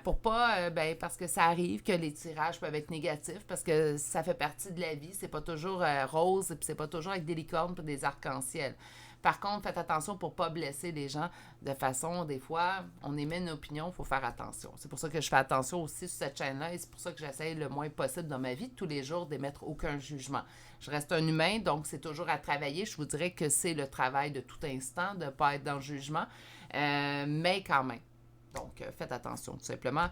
pour pas, parce que ça arrive que les tirages peuvent être négatifs, parce que ça fait partie de la vie. C'est pas toujours rose et puis c'est pas toujours avec des licornes et des arcs-en-ciel. Par contre, faites attention pour ne pas blesser les gens de façon, des fois, on émet une opinion, il faut faire attention. C'est pour ça que je fais attention aussi sur cette chaîne-là et c'est pour ça que j'essaie le moins possible dans ma vie de tous les jours d'émettre aucun jugement. Je reste un humain, donc c'est toujours à travailler. Je vous dirais que c'est le travail de tout instant de ne pas être dans le jugement, mais quand même. Donc, faites attention, tout simplement.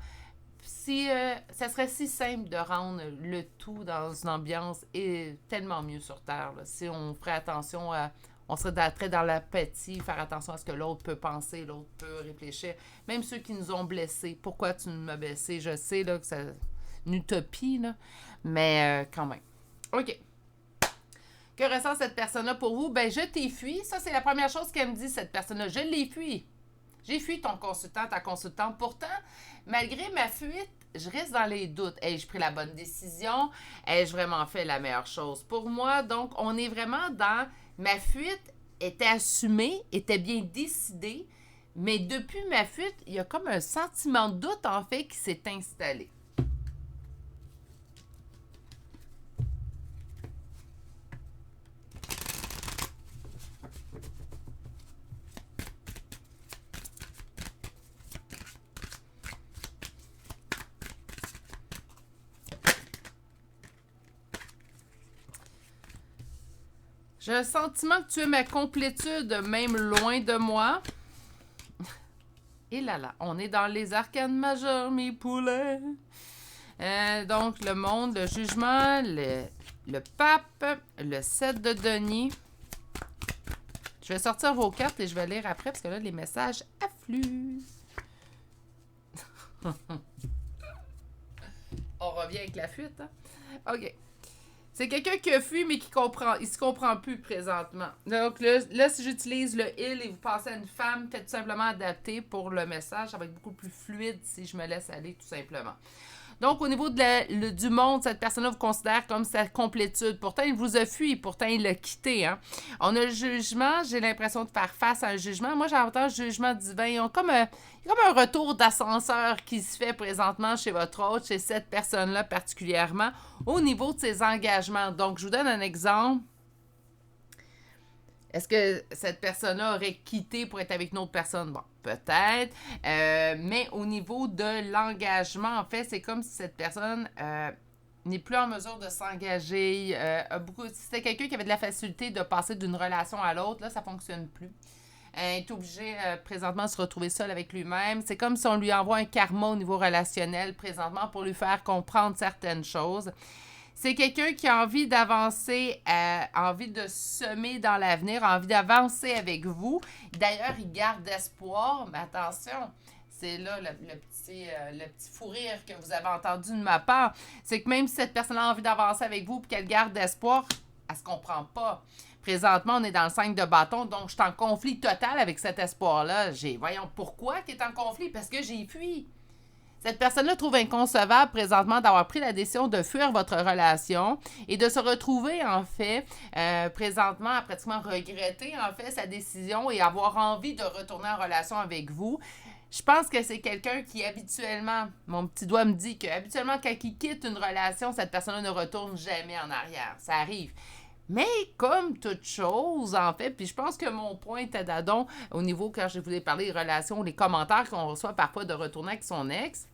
Si ça serait si simple de rendre le tout dans une ambiance et tellement mieux sur Terre, là, si on ferait attention à... On serait très dans l'apathie, faire attention à ce que l'autre peut penser, l'autre peut réfléchir. Même ceux qui nous ont blessés. Pourquoi tu m'as blessé? Je sais là, que c'est une utopie, là, mais quand même. OK. Que ressent cette personne-là pour vous? Ben, je t'ai fui. Ça, c'est la première chose qu'elle me dit, cette personne-là. Je l'ai fui. J'ai fui ton consultant, ta consultante. Pourtant, malgré ma fuite, je reste dans les doutes. Ai-je pris la bonne décision? Ai-je vraiment fait la meilleure chose pour moi? Donc, on est vraiment dans... Ma fuite était assumée, était bien décidée, mais depuis ma fuite, il y a comme un sentiment de doute, en fait, qui s'est installé. J'ai le sentiment que tu es ma complétude, même loin de moi. Et là, on est dans les arcanes majeures, mes poulets. Donc, le monde, le jugement, le pape, le 7 de denier. Je vais sortir vos cartes et je vais lire après parce que là, les messages affluent. On revient avec la fuite, hein? OK. C'est quelqu'un qui a fui, mais qui comprend. Il se comprend plus présentement. Donc là si j'utilise le il et vous pensez à une femme, faites tout simplement adapter pour le message. Ça va être beaucoup plus fluide si je me laisse aller, tout simplement. Donc, au niveau du monde, cette personne-là vous considère comme sa complétude. Pourtant, il vous a fui, pourtant, il l'a quitté. Hein? On a le jugement, j'ai l'impression de faire face à un jugement. Moi, j'entends le jugement divin. Il y a comme un retour d'ascenseur qui se fait présentement chez votre autre, chez cette personne-là particulièrement, au niveau de ses engagements. Donc, je vous donne un exemple. Est-ce que cette personne-là aurait quitté pour être avec une autre personne? Bon, peut-être. Mais au niveau de l'engagement, en fait, c'est comme si cette personne n'est plus en mesure de s'engager. Si c'était quelqu'un qui avait de la facilité de passer d'une relation à l'autre, là, ça ne fonctionne plus. Il est obligé présentement de se retrouver seul avec lui-même. C'est comme si on lui envoie un karma au niveau relationnel présentement pour lui faire comprendre certaines choses. C'est quelqu'un qui a envie d'avancer, envie de semer dans l'avenir, envie d'avancer avec vous. D'ailleurs, il garde espoir, mais attention, c'est là le petit fou rire que vous avez entendu de ma part. C'est que même si cette personne a envie d'avancer avec vous et qu'elle garde espoir, Elle se comprend pas. Présentement, on est dans le 5 de bâton, donc je suis en conflit total avec cet espoir-là. Voyons, pourquoi qu'il est en conflit? Parce que j'ai fui. Cette personne-là trouve inconcevable présentement d'avoir pris la décision de fuir votre relation et de se retrouver, en fait, présentement à pratiquement regretter, en fait, sa décision et avoir envie de retourner en relation avec vous. Je pense que c'est quelqu'un qui habituellement, mon petit doigt me dit que habituellement, quand il quitte une relation, cette personne-là ne retourne jamais en arrière. Ça arrive. Mais comme toute chose, en fait, puis je pense que mon point était d'adon au niveau, quand je voulais parler des relations, les commentaires qu'on reçoit parfois de retourner avec son ex,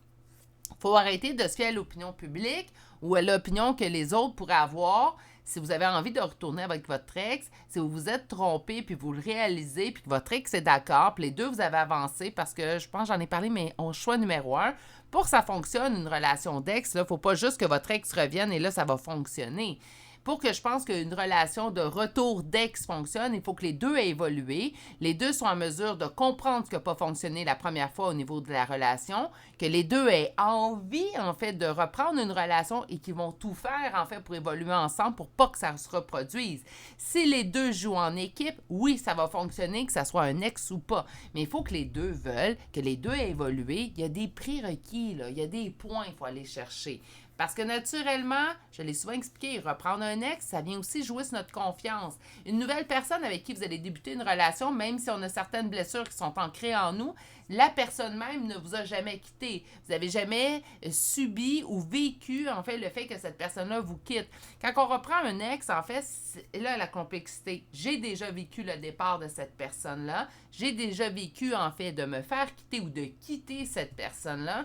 il faut arrêter de se fier à l'opinion publique ou à l'opinion que les autres pourraient avoir. Si vous avez envie de retourner avec votre ex, si vous vous êtes trompé, puis vous le réalisez, puis que votre ex est d'accord, puis les deux, vous avez avancé, parce que je pense, j'en ai parlé, mais on choix numéro 1, pour que ça fonctionne, une relation d'ex, il ne faut pas juste que votre ex revienne et là, ça va fonctionner. Pour que je pense qu'une relation de retour d'ex fonctionne, il faut que les deux aient évolué, les deux soient en mesure de comprendre ce qui n'a pas fonctionné la première fois au niveau de la relation, que les deux aient envie, en fait, de reprendre une relation et qu'ils vont tout faire, en fait, pour évoluer ensemble pour pas que ça se reproduise. Si les deux jouent en équipe, oui, ça va fonctionner, que ça soit un ex ou pas. Mais il faut que les deux veulent, que les deux aient évolué. Il y a des prérequis, là. Il y a des points qu'il faut aller chercher. Parce que naturellement, je l'ai souvent expliqué, reprendre un ex, ça vient aussi jouer sur notre confiance. Une nouvelle personne avec qui vous allez débuter une relation, même si on a certaines blessures qui sont ancrées en nous, la personne même ne vous a jamais quitté. Vous n'avez jamais subi ou vécu, en fait, le fait que cette personne-là vous quitte. Quand on reprend un ex, en fait, c'est là la complexité. J'ai déjà vécu le départ de cette personne-là. J'ai déjà vécu, en fait, de me faire quitter ou de quitter cette personne-là.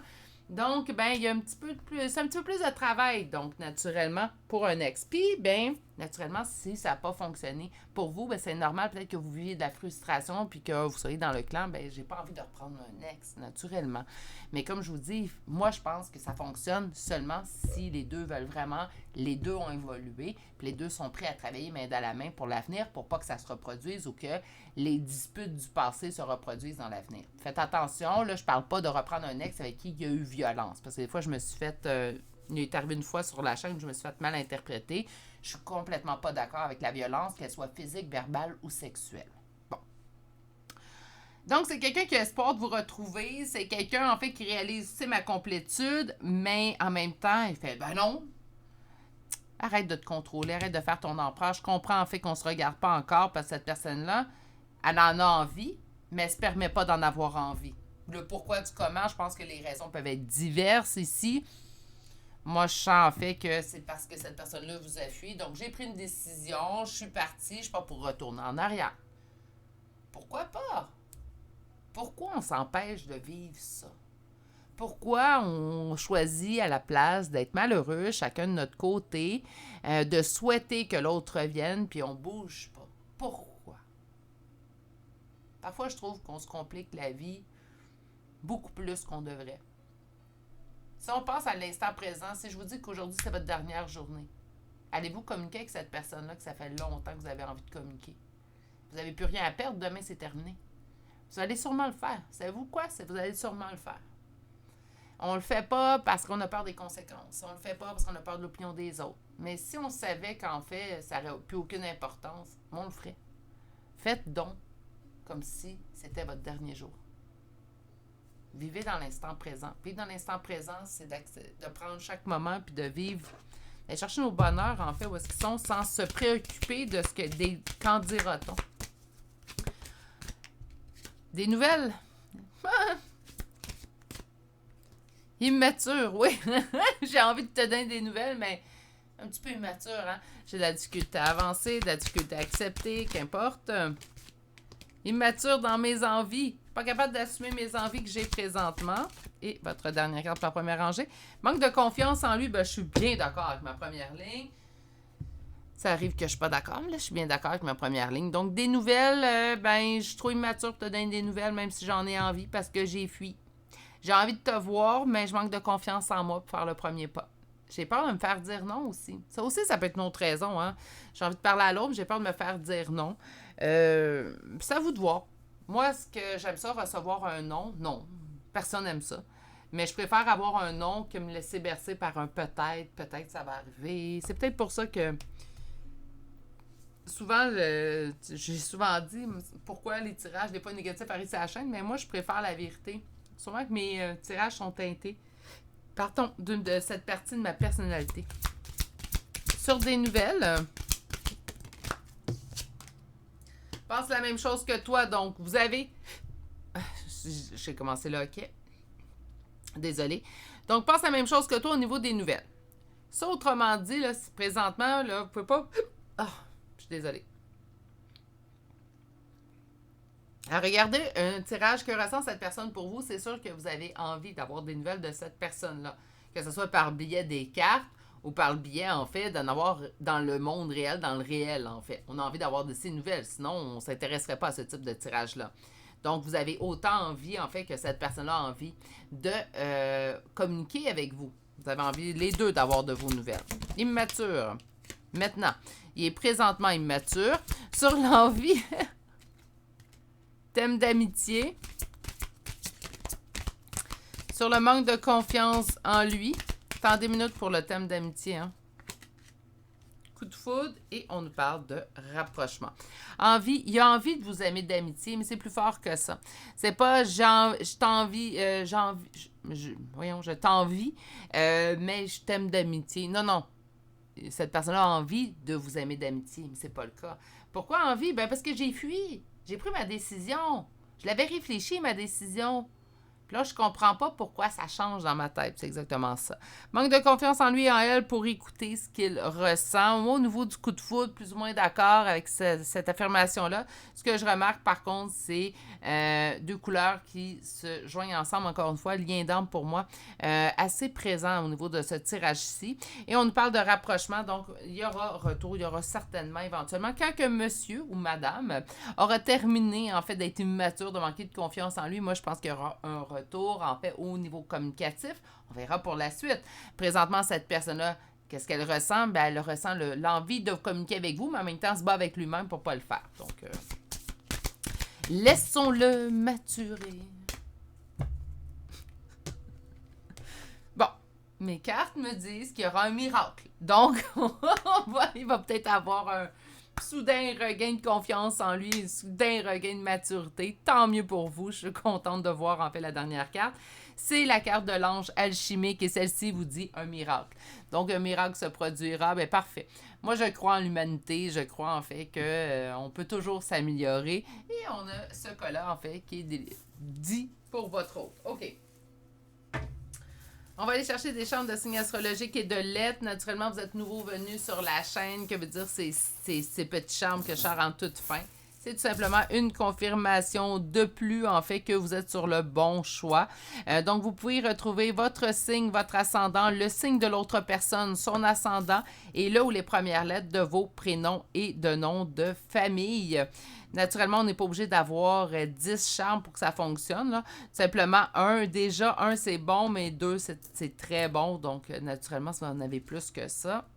Donc, ben, il y a un petit peu plus de travail, donc, naturellement, pour un ex. Puis, ben, naturellement, si ça n'a pas fonctionné pour vous, ben, c'est normal, peut-être que vous viviez de la frustration, puis que vous soyez dans le clan, ben, j'ai pas envie de reprendre un ex, naturellement. Mais comme je vous dis, moi, je pense que ça fonctionne seulement si les deux veulent vraiment, les deux ont évolué, puis les deux sont prêts à travailler main dans la main pour l'avenir, pour pas que ça se reproduise ou que les disputes du passé se reproduisent dans l'avenir. Faites attention, là, je parle pas de reprendre un ex avec qui il y a eu violence, parce que des fois, je me suis fait... il est arrivé une fois sur la chaîne, je me suis fait mal interpréter. Je suis complètement pas d'accord avec la violence, qu'elle soit physique, verbale ou sexuelle. Bon. Donc, c'est quelqu'un qui a espoir de vous retrouver. C'est quelqu'un, en fait, qui réalise, c'est ma complétude, mais en même temps, il fait, ben non, arrête de te contrôler, arrête de faire ton empereur. Je comprends, en fait, qu'on se regarde pas encore parce que cette personne-là, elle en a envie, mais elle se permet pas d'en avoir envie. Le pourquoi du comment, je pense que les raisons peuvent être diverses ici. Moi, je sens en fait que c'est parce que cette personne-là vous a fui. Donc, j'ai pris une décision, je suis partie, je ne suis pas pour retourner en arrière. Pourquoi pas? Pourquoi on s'empêche de vivre ça? Pourquoi on choisit à la place d'être malheureux, chacun de notre côté, de souhaiter que l'autre revienne, puis on ne bouge pas? Pourquoi? Parfois, je trouve qu'on se complique la vie beaucoup plus qu'on devrait. Si on pense à l'instant présent, si je vous dis qu'aujourd'hui, c'est votre dernière journée, allez-vous communiquer avec cette personne-là que ça fait longtemps que vous avez envie de communiquer? Vous n'avez plus rien à perdre, demain c'est terminé. Vous allez sûrement le faire. Savez-vous quoi? Vous allez sûrement le faire. On le fait pas parce qu'on a peur des conséquences. On le fait pas parce qu'on a peur de l'opinion des autres. Mais si on savait qu'en fait, ça n'aurait plus aucune importance, on le ferait. Faites donc comme si c'était votre dernier jour. Vivez dans l'instant présent. Vivre dans l'instant présent, c'est de prendre chaque moment puis de vivre, d'aller chercher nos bonheurs, en fait, où est-ce qu'ils sont, sans se préoccuper de ce que qu'en dira-t-on. Des nouvelles? Immature, oui. J'ai envie de te donner des nouvelles, mais un petit peu immature, hein. J'ai de la difficulté à avancer, de la difficulté à accepter, qu'importe. Immature dans mes envies. Pas capable d'assumer mes envies que j'ai présentement. Et votre dernière carte pour la première rangée. Manque de confiance en lui. Ben, je suis bien d'accord avec ma première ligne. Ça arrive que je ne suis pas d'accord, mais là, je suis bien d'accord avec ma première ligne. Donc, des nouvelles, ben, je suis trop immature pour te donner des nouvelles, même si j'en ai envie, parce que j'ai fui. J'ai envie de te voir, mais je manque de confiance en moi pour faire le premier pas. J'ai peur de me faire dire non aussi. Ça aussi, ça peut être une autre raison, hein. J'ai envie de parler à l'autre, mais j'ai peur de me faire dire non. C'est à vous de voir. Moi, ce que j'aime ça, recevoir un non, non. Personne n'aime ça. Mais je préfère avoir un non que me laisser bercer par un peut-être ça va arriver. C'est peut-être pour ça que souvent, j'ai souvent dit pourquoi les tirages, des fois négatifs, arrivent sur la chaîne, mais moi, je préfère la vérité. Souvent que mes tirages sont teintés. Partons de cette partie de ma personnalité. Sur des nouvelles, pense la même chose que toi. Donc, vous avez... J'ai commencé là, OK. Désolée. Donc, pense la même chose que toi au niveau des nouvelles. Ça, autrement dit, là, présentement, là, vous pouvez pas... Ah, je suis désolée. À regarder un tirage que ressent cette personne pour vous, c'est sûr que vous avez envie d'avoir des nouvelles de cette personne-là. Que ce soit par biais des cartes ou par le biais, en fait, d'en avoir dans le monde réel, dans le réel, en fait. On a envie d'avoir de ces nouvelles, sinon on ne s'intéresserait pas à ce type de tirage-là. Donc, vous avez autant envie, en fait, que cette personne-là a envie de communiquer avec vous. Vous avez envie, les deux, d'avoir de vos nouvelles. Immature. Maintenant, il est présentement immature. Sur l'envie... Thème d'amitié. Sur le manque de confiance en lui. Attendez une minute pour le thème d'amitié. Hein. Coup de foudre et on nous parle de rapprochement. Envie, il a envie de vous aimer d'amitié, mais c'est plus fort que ça. C'est pas je t'envie, je t'envie, mais je t'aime d'amitié. Non, non. Cette personne-là a envie de vous aimer d'amitié, mais c'est pas le cas. Pourquoi envie? Ben parce que j'ai fui. J'ai pris ma décision. Je l'avais réfléchi, ma décision. Puis là, je comprends pas pourquoi ça change dans ma tête. C'est exactement ça. Manque de confiance en lui et en elle pour écouter ce qu'il ressent. Moi, au niveau du coup de foudre, plus ou moins d'accord avec cette affirmation-là. Ce que je remarque, par contre, c'est deux couleurs qui se joignent ensemble. Encore une fois, lien d'âme pour moi, assez présent au niveau de ce tirage-ci. Et on nous parle de rapprochement. Donc, il y aura retour. Il y aura certainement, éventuellement, quand que monsieur ou madame aura terminé, en fait, d'être immature, de manquer de confiance en lui, moi, je pense qu'il y aura un retour, en fait, au niveau communicatif. On verra pour la suite. Présentement, cette personne-là, qu'est-ce qu'elle ressent? Ben, elle ressent l'envie de communiquer avec vous, mais en même temps, se bat avec lui-même pour ne pas le faire. Donc, laissons-le maturer. Bon, mes cartes me disent qu'il y aura un miracle. Donc, il va peut-être avoir un soudain regain de confiance en lui, un soudain regain de maturité. Tant mieux pour vous. Je suis contente de voir en fait la dernière carte. C'est la carte de l'ange alchimique et celle-ci vous dit un miracle. Donc, un miracle se produira. Bien, parfait. Moi, je crois en l'humanité. Je crois en fait qu'on peut toujours s'améliorer. Et on a ce cas-là, en fait, qui est dit pour votre hôte. OK. On va aller chercher des chambres de signes astrologiques et de lettres. Naturellement, vous êtes nouveau venu sur la chaîne. Que veut dire ces petites chambres que je sors en toute fin? C'est tout simplement une confirmation de plus, en fait, que vous êtes sur le bon choix. Donc, vous pouvez retrouver votre signe, votre ascendant, le signe de l'autre personne, son ascendant, et là où les premières lettres de vos prénoms et de noms de famille. Naturellement, on n'est pas obligé d'avoir 10 chambres pour que ça fonctionne. Là. Simplement, déjà, un, c'est bon, mais deux, c'est très bon. Donc, naturellement, si vous en avez plus que ça,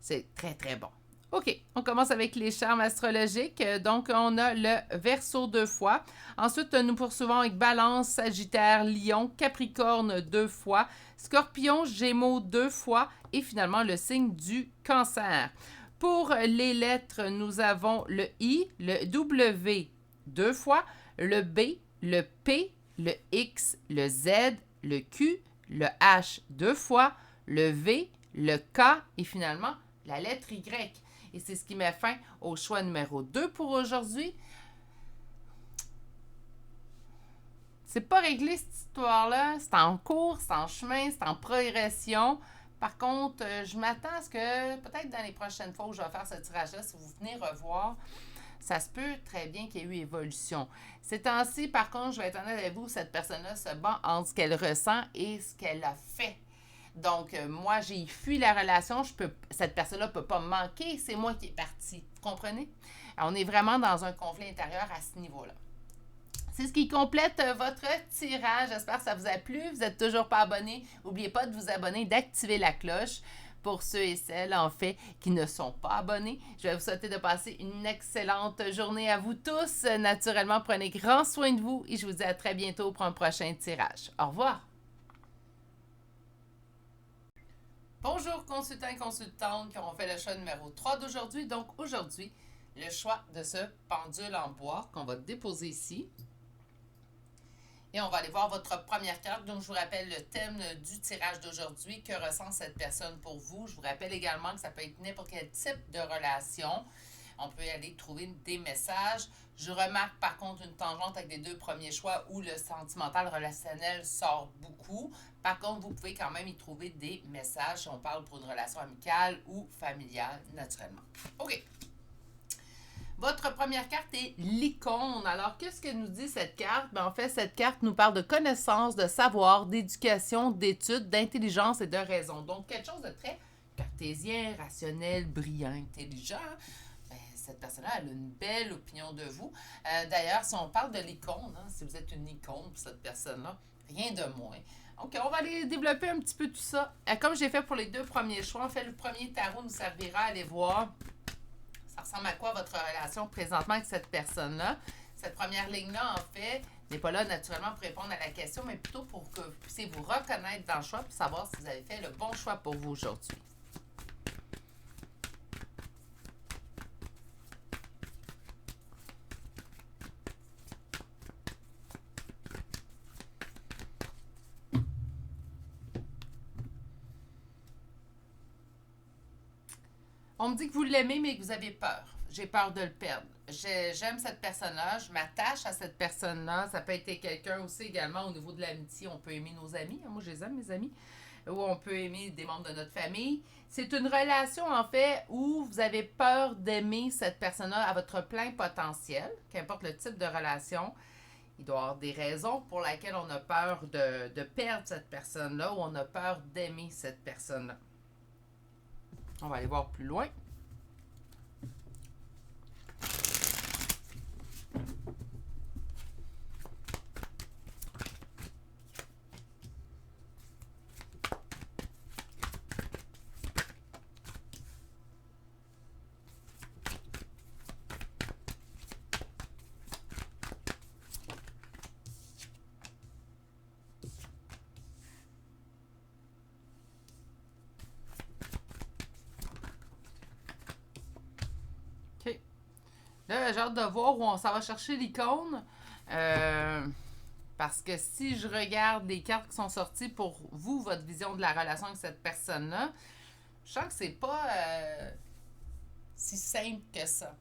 c'est très, très bon. OK, on commence avec les charmes astrologiques. Donc, on a le Verseau 2 fois. Ensuite, nous poursuivons avec Balance, Sagittaire, Lion, Capricorne 2 fois, Scorpion, Gémeaux 2 fois et finalement le signe du Cancer. Pour les lettres, nous avons le I, le W 2 fois, le B, le P, le X, le Z, le Q, le H 2 fois, le V, le K et finalement la lettre Y. Et c'est ce qui met fin au choix numéro 2 pour aujourd'hui. C'est pas réglé cette histoire-là. C'est en cours, c'est en chemin, c'est en progression. Par contre, je m'attends à ce que peut-être dans les prochaines fois où je vais faire ce tirage-là, si vous venez revoir, ça se peut très bien qu'il y ait eu évolution. Ces temps-ci, par contre, je vais être honnête avec vous, cette personne-là se bat entre ce qu'elle ressent et ce qu'elle a fait. Donc, moi, j'ai fui la relation. Cette personne-là ne peut pas me manquer. C'est moi qui est partie. Vous comprenez? Alors, on est vraiment dans un conflit intérieur à ce niveau-là. C'est ce qui complète votre tirage. J'espère que ça vous a plu. Vous n'êtes toujours pas abonné. N'oubliez pas de vous abonner, d'activer la cloche pour ceux et celles, en fait, qui ne sont pas abonnés. Je vais vous souhaiter de passer une excellente journée à vous tous. Naturellement, prenez grand soin de vous et je vous dis à très bientôt pour un prochain tirage. Au revoir. Bonjour. Bonjour consultants et consultantes qui ont fait le choix numéro 3 d'aujourd'hui. Donc aujourd'hui, le choix de ce pendule en bois qu'on va déposer ici. Et on va aller voir votre première carte. Donc je vous rappelle le thème du tirage d'aujourd'hui. Que ressent cette personne pour vous? Je vous rappelle également que ça peut être n'importe quel type de relation. On peut aller trouver des messages. Je remarque par contre une tangente avec les deux premiers choix où le sentimental relationnel sort beaucoup. Par contre, vous pouvez quand même y trouver des messages si on parle pour une relation amicale ou familiale, naturellement. OK. Votre première carte est l'icône. Alors, qu'est-ce que nous dit cette carte? En fait, cette carte nous parle de connaissances, de savoir, d'éducation, d'études, d'intelligence et de raison. Donc, quelque chose de très cartésien, rationnel, brillant, intelligent. Cette personne-là, elle a une belle opinion de vous. D'ailleurs, si on parle de l'icône, si vous êtes une icône pour cette personne-là, rien de moins. Donc, on va aller développer un petit peu tout ça. Comme j'ai fait pour les deux premiers choix, en fait, le premier tarot nous servira à aller voir ça ressemble à quoi votre relation présentement avec cette personne-là. Cette première ligne-là, en fait, n'est pas là naturellement pour répondre à la question, mais plutôt pour que vous puissiez vous reconnaître dans le choix et savoir si vous avez fait le bon choix pour vous aujourd'hui. On me dit que vous l'aimez, mais que vous avez peur. J'ai peur de le perdre. J'aime cette personne-là, je m'attache à cette personne-là. Ça peut être quelqu'un aussi également au niveau de l'amitié. On peut aimer nos amis. Moi, je les aime, mes amis. Ou on peut aimer des membres de notre famille. C'est une relation, en fait, où vous avez peur d'aimer cette personne-là à votre plein potentiel, qu'importe le type de relation. Il doit y avoir des raisons pour lesquelles on a peur de perdre cette personne-là ou on a peur d'aimer cette personne-là. On va aller voir plus loin. OK. Là, j'ai hâte de voir où on s'en va chercher l'icône. Parce que si je regarde les cartes qui sont sorties pour vous, votre vision de la relation avec cette personne-là, je sens que c'est pas si simple que ça.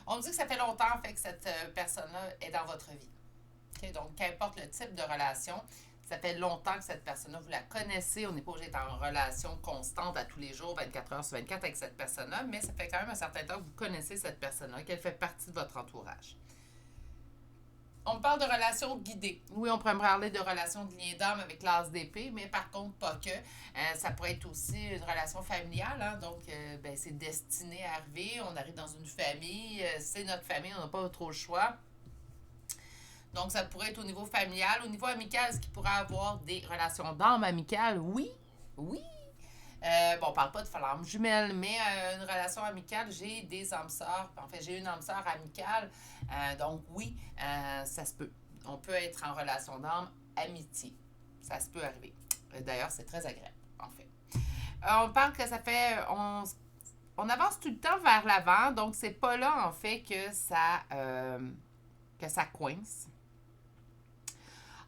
On me dit que ça fait longtemps en fait, que cette personne-là est dans votre vie. Okay? Donc, qu'importe le type de relation, ça fait longtemps que cette personne-là, vous la connaissez. On n'est pas obligé d'être en relation constante à tous les jours, 24 heures sur 24 avec cette personne-là, mais ça fait quand même un certain temps que vous connaissez cette personne-là, qu'elle fait partie de votre entourage. On parle de relations guidées. Oui, on pourrait me parler de relations de lien d'âme avec l'as d'épée, mais par contre, pas que. Ça pourrait être aussi une relation familiale. Hein? Donc, c'est destiné à arriver. On arrive dans une famille. C'est notre famille. On n'a pas trop le choix. Donc, ça pourrait être au niveau familial. Au niveau amical, est-ce qu'il pourrait avoir des relations d'âme amicales? Oui. Oui. On parle pas de flamme jumelle, mais une relation amicale, j'ai des âmes sœurs. En fait, j'ai une âme sœur amicale. Donc, oui, ça se peut. On peut être en relation d'âme, amitié. Ça se peut arriver. D'ailleurs, c'est très agréable, en fait. On parle que ça fait. On avance tout le temps vers l'avant, donc c'est pas là, en fait, que ça coince.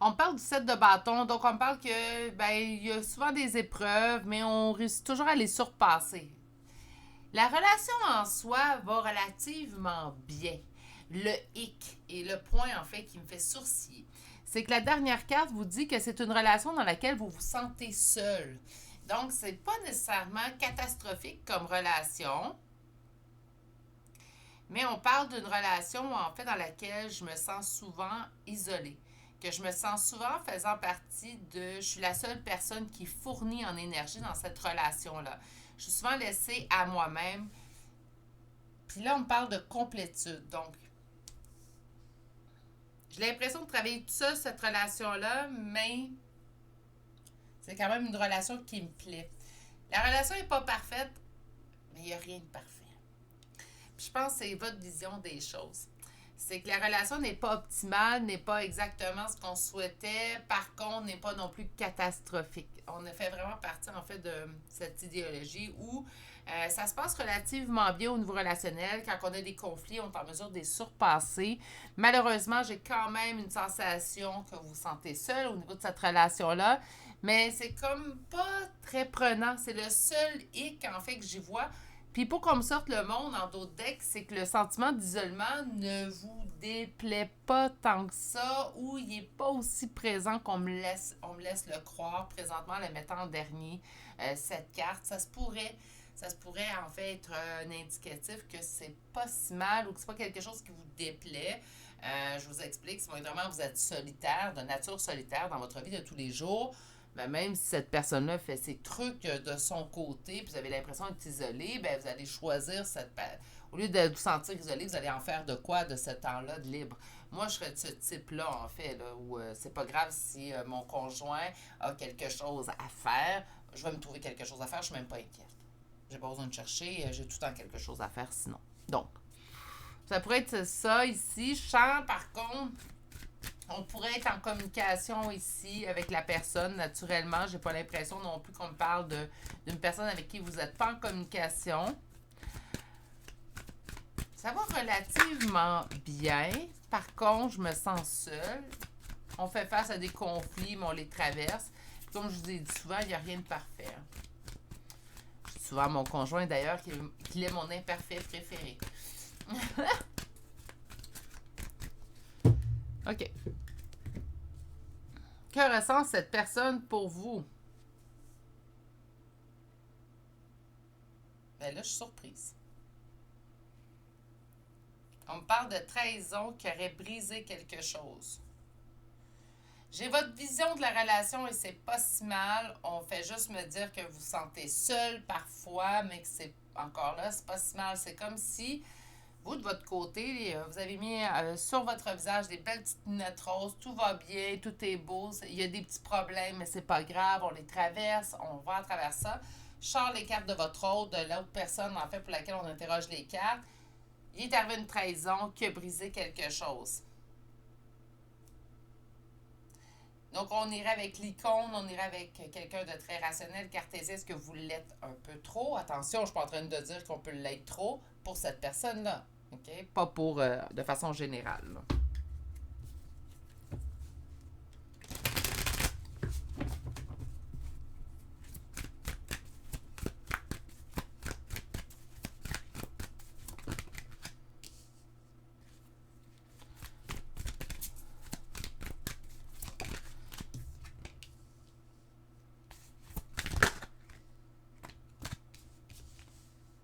On parle du 7 de bâton, donc on parle que il y a souvent des épreuves, mais on réussit toujours à les surpasser. La relation en soi va relativement bien. Le hic et le point en fait qui me fait sourciller, c'est que la dernière carte vous dit que c'est une relation dans laquelle vous vous sentez seul. Donc, c'est pas nécessairement catastrophique comme relation, mais on parle d'une relation en fait dans laquelle je me sens souvent isolée. Que je me sens souvent faisant partie de... Je suis la seule personne qui fournit en énergie dans cette relation-là. Je suis souvent laissée à moi-même. Puis là, on me parle de complétude. Donc, j'ai l'impression de travailler tout seul cette relation-là, mais c'est quand même une relation qui me plaît. La relation n'est pas parfaite, mais il n'y a rien de parfait. Puis je pense que c'est votre vision des choses. c'est que la relation n'est pas optimale, n'est pas exactement ce qu'on souhaitait. Par contre, n'est pas non plus catastrophique. On a fait vraiment partie, en fait, de cette idéologie où ça se passe relativement bien au niveau relationnel. Quand on a des conflits, on est en mesure de les surpasser. Malheureusement, j'ai quand même une sensation que vous vous sentez seul au niveau de cette relation-là. Mais c'est comme pas très prenant. C'est le seul hic, en fait, que j'y vois. Puis pour qu'on me sorte le monde en d'autres decks, c'est que le sentiment d'isolement ne vous déplaît pas tant que ça, ou il n'est pas aussi présent on me laisse le croire présentement, le mettant en dernier, cette carte. Ça se pourrait en fait être un indicatif que c'est pas si mal ou que c'est pas quelque chose qui vous déplaît. Je vous explique, si vraiment vous êtes solitaire, de nature solitaire dans votre vie de tous les jours, ben même si cette personne-là fait ses trucs de son côté, puis vous avez l'impression d'être isolé, ben vous allez choisir au lieu de vous sentir isolé, vous allez en faire de quoi de ce temps-là de libre. Moi, je serais de ce type-là, en fait, là, où c'est pas grave si mon conjoint a quelque chose à faire. Je vais me trouver quelque chose à faire, je suis même pas inquiète. J'ai pas besoin de chercher, j'ai tout le temps quelque chose à faire sinon. Donc, ça pourrait être ça ici. Je sens, par contre, on pourrait être en communication ici avec la personne, naturellement. J'ai pas l'impression non plus qu'on me parle d'une personne avec qui vous n'êtes pas en communication. Ça va relativement bien. Par contre, je me sens seule. On fait face à des conflits, mais on les traverse. Puis comme je vous ai dit souvent, il n'y a rien de parfait. Je dis souvent à mon conjoint, d'ailleurs, qu'il est mon imparfait préféré. OK. Que ressent cette personne pour vous? Ben là, je suis surprise. On me parle de trahison qui aurait brisé quelque chose. J'ai votre vision de la relation et c'est pas si mal. On fait juste me dire que vous vous sentez seul parfois, mais que c'est encore là, c'est pas si mal. C'est comme si vous, de votre côté, vous avez mis sur votre visage des belles petites lunettes roses, tout va bien, tout est beau, il y a des petits problèmes, mais c'est pas grave, on les traverse, on va à travers ça. Je sors les cartes de votre autre, de l'autre personne, en fait, pour laquelle on interroge les cartes. Il est arrivé une trahison qui a brisé quelque chose. Donc, on irait avec l'icône, on irait avec quelqu'un de très rationnel, cartésien. Est-ce que vous l'êtes un peu trop? Attention, je ne suis pas en train de dire qu'on peut l'être trop pour cette personne-là. OK? Pas pour de façon générale. Là.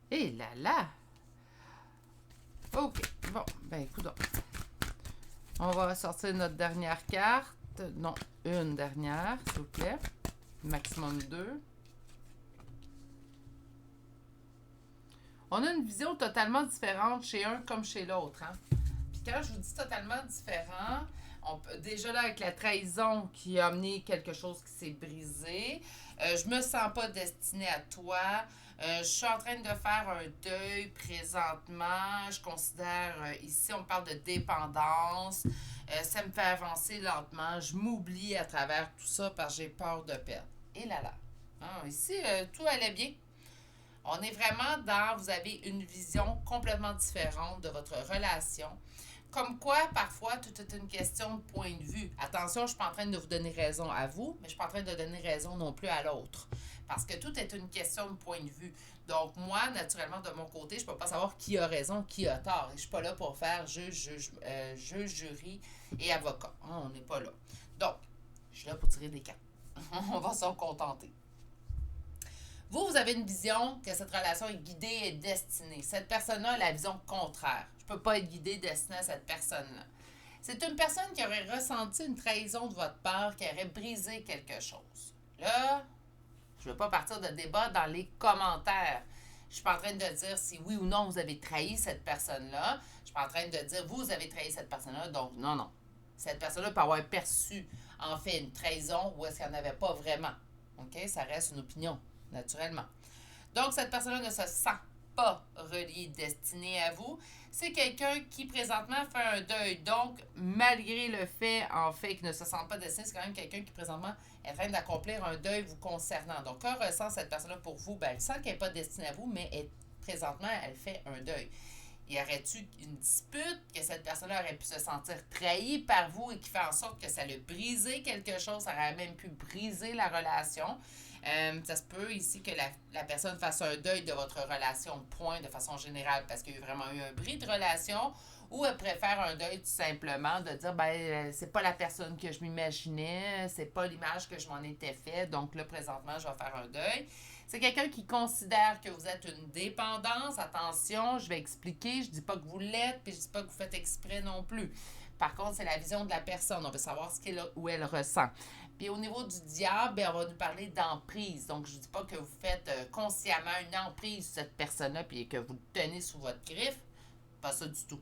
Et là là! OK. Bon, ben écoute. On va sortir notre dernière carte. Non, une dernière, s'il vous plaît. Maximum 2. On a une vision totalement différente chez un comme chez l'autre. Hein? Puis quand je vous dis totalement différent, déjà là avec la trahison qui a amené quelque chose qui s'est brisé, je me sens pas destinée à toi. Je suis en train de faire un deuil présentement. Je considère, ici, on parle de dépendance. Ça me fait avancer lentement. Je m'oublie à travers tout ça parce que j'ai peur de perdre. Et là là. Ah, ici, tout allait bien. On est vraiment vous avez une vision complètement différente de votre relation. Comme quoi, parfois, tout est une question de point de vue. Attention, je ne suis pas en train de vous donner raison à vous, mais je ne suis pas en train de donner raison non plus à l'autre. Parce que tout est une question de point de vue. Donc, moi, naturellement, de mon côté, je ne peux pas savoir qui a raison, qui a tort. Et je ne suis pas là pour faire juge, jury et avocat. On n'est pas là. Donc, je suis là pour tirer des cartes. On va s'en contenter. Vous avez une vision que cette relation est guidée et destinée. Cette personne-là a la vision contraire. Je ne peux pas être guidée, destinée à cette personne-là. C'est une personne qui aurait ressenti une trahison de votre part, qui aurait brisé quelque chose. Là, je ne veux pas partir de débat dans les commentaires. Je ne suis pas en train de dire si oui ou non vous avez trahi cette personne-là. Je ne suis pas en train de dire vous avez trahi cette personne-là. Donc, non. Cette personne-là peut avoir perçu, en fait, une trahison ou est-ce qu'il n'y en avait pas vraiment. OK? Ça reste une opinion. Naturellement. Donc, cette personne-là ne se sent pas relié, destiné à vous. C'est quelqu'un qui présentement fait un deuil. Donc, malgré le fait, en fait, qu'il ne se sent pas destiné, c'est quand même quelqu'un qui présentement est en train d'accomplir un deuil vous concernant. Donc, quand ressent cette personne-là pour vous, ben, elle sent qu'elle n'est pas destinée à vous, mais présentement, elle fait un deuil. Y aurait-tu une dispute que cette personne-là aurait pu se sentir trahie par vous et qui fait en sorte que ça l'a brisé quelque chose, ça aurait même pu briser la relation. Ça se peut ici que la personne fasse un deuil de votre relation, point, de façon générale, parce qu'il y a vraiment eu un bris de relation, ou elle préfère un deuil tout simplement, de dire, ben, c'est pas la personne que je m'imaginais, c'est pas l'image que je m'en étais fait, donc là, présentement, je vais faire un deuil. C'est quelqu'un qui considère que vous êtes une dépendance. Attention, je vais expliquer. Je dis pas que vous l'êtes, puis je dis pas que vous faites exprès non plus. Par contre, c'est la vision de la personne. On veut savoir ce qu'elle ou elle ressent. Puis au niveau du diable, bien, on va nous parler d'emprise. Donc, je ne dis pas que vous faites consciemment une emprise sur cette personne-là, puis que vous le tenez sous votre griffe. Pas ça du tout.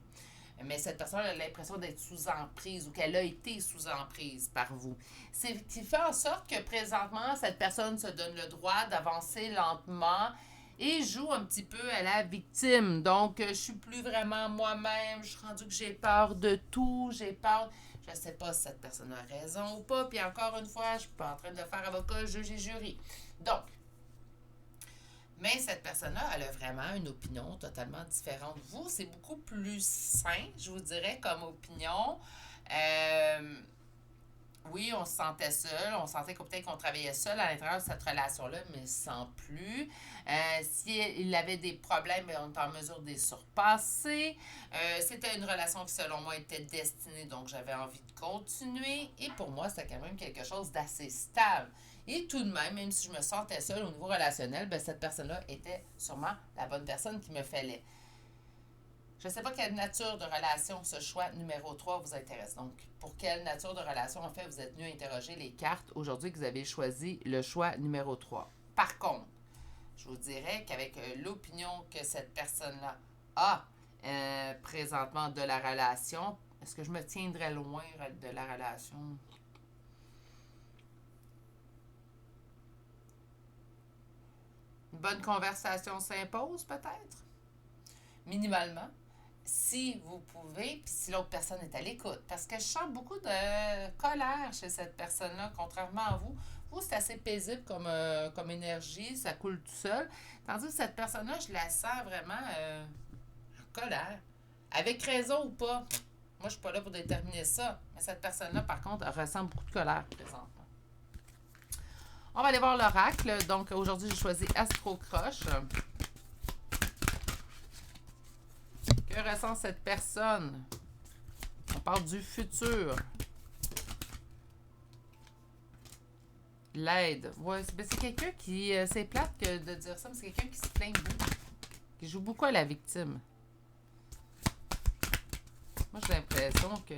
Mais cette personne a l'impression d'être sous emprise ou qu'elle a été sous emprise par vous. C'est ce qui fait en sorte que présentement, cette personne se donne le droit d'avancer lentement et joue un petit peu à la victime. Donc, je suis plus vraiment moi-même, je suis rendu que j'ai peur de tout, j'ai peur. Je ne sais pas si cette personne a raison ou pas. Puis encore une fois, je ne suis pas en train de faire avocat, juge et jury. Donc, mais cette personne-là, elle a vraiment une opinion totalement différente de vous. C'est beaucoup plus sain, je vous dirais, comme opinion. Oui, on se sentait seul. On sentait que peut-être qu'on travaillait seul à l'intérieur de cette relation-là, mais sans plus. S'il avait des problèmes, on est en mesure de les surpasser. C'était une relation qui, selon moi, était destinée, donc j'avais envie de continuer. Et pour moi, c'était quand même quelque chose d'assez stable. Et tout de même si je me sentais seule au niveau relationnel, ben, cette personne-là était sûrement la bonne personne qu'il me fallait. Je ne sais pas quelle nature de relation ce choix numéro 3 vous intéresse. Donc, pour quelle nature de relation, en fait, vous êtes venu interroger les cartes aujourd'hui que vous avez choisi le choix numéro 3. Par contre, je vous dirais qu'avec l'opinion que cette personne-là a présentement de la relation, est-ce que je me tiendrais loin de la relation? Une bonne conversation s'impose, peut-être? Minimalement. Si vous pouvez, puis si l'autre personne est à l'écoute. Parce que je sens beaucoup de colère chez cette personne-là, contrairement à vous. Vous, c'est assez paisible comme énergie, ça coule tout seul. Tandis que cette personne-là, je la sens vraiment en colère. Avec raison ou pas. Moi, je suis pas là pour déterminer ça. Mais cette personne-là, par contre, elle ressent beaucoup de colère présentement. On va aller voir l'oracle. Donc, aujourd'hui, j'ai choisi Astro Croche. Que ressent cette personne? On parle du futur. L'aide. Ouais, c'est quelqu'un qui... c'est plate de dire ça, mais c'est quelqu'un qui se plaint beaucoup. Qui joue beaucoup à la victime. Moi, j'ai l'impression que...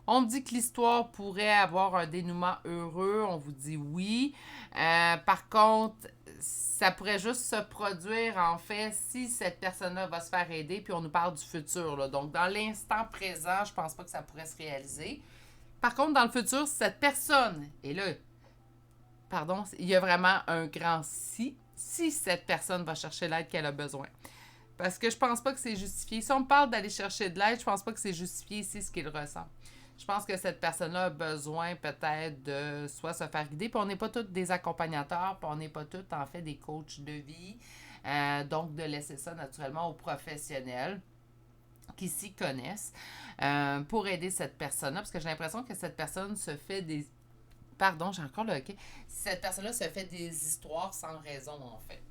On me dit que l'histoire pourrait avoir un dénouement heureux. On vous dit oui. Par contre, ça pourrait juste se produire, en fait, si cette personne-là va se faire aider. Puis on nous parle du futur, là. Donc, dans l'instant présent, je pense pas que ça pourrait se réaliser. Par contre, dans le futur, si cette personne est là, pardon, il y a vraiment un grand si. Si cette personne va chercher l'aide qu'elle a besoin. Parce que je pense pas que c'est justifié. Si on me parle d'aller chercher de l'aide, je pense pas que c'est justifié ici ce qu'il ressent. Je pense que cette personne-là a besoin peut-être de soit se faire guider, puis on n'est pas tous des accompagnateurs, puis on n'est pas tous en fait des coachs de vie. Donc, de laisser ça naturellement aux professionnels qui s'y connaissent pour aider cette personne-là, parce que j'ai l'impression que cette personne se fait des... Pardon, j'ai encore le OK. Cette personne-là se fait des histoires sans raison, en fait.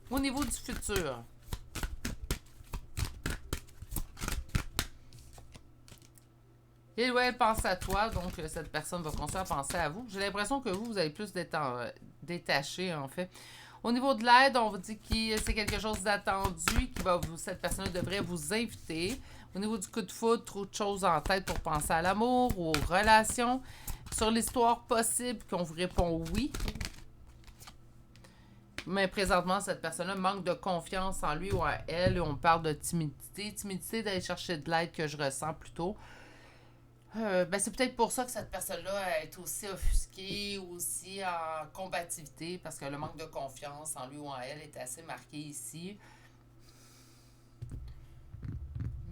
Au niveau du futur... Et ouais, elle pense à toi, donc cette personne va continuer à penser à vous. J'ai l'impression que vous allez plus détaché, en fait. Au niveau de l'aide, on vous dit que c'est quelque chose d'attendu, cette personne devrait vous inviter. Au niveau du coup de foudre, trop de choses en tête pour penser à l'amour ou aux relations. Sur l'histoire possible, qu'on vous répond oui. Mais présentement, cette personne-là manque de confiance en lui ou en elle. On parle de timidité. Timidité d'aller chercher de l'aide que je ressens plutôt. Ben c'est peut-être pour ça que cette personne-là est aussi offusquée, aussi en combativité, parce que le manque de confiance en lui ou en elle est assez marqué ici.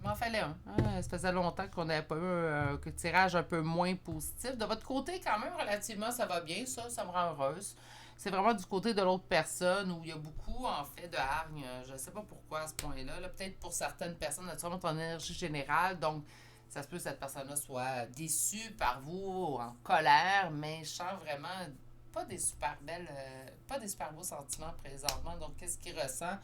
Il m'en fallait un. Hein? Ça faisait longtemps qu'on n'avait pas eu un tirage un peu moins positif. De votre côté, quand même, relativement, ça va bien. Ça me rend heureuse. C'est vraiment du côté de l'autre personne où il y a beaucoup, en fait, de hargne. Je ne sais pas pourquoi à ce point-là. Là, peut-être pour certaines personnes, naturellement, ton énergie générale. Donc, ça se peut que cette personne-là soit déçue par vous, ou en colère, mais je sens vraiment pas des super belles, pas des super beaux sentiments présentement. Donc, qu'est-ce qu'il ressent?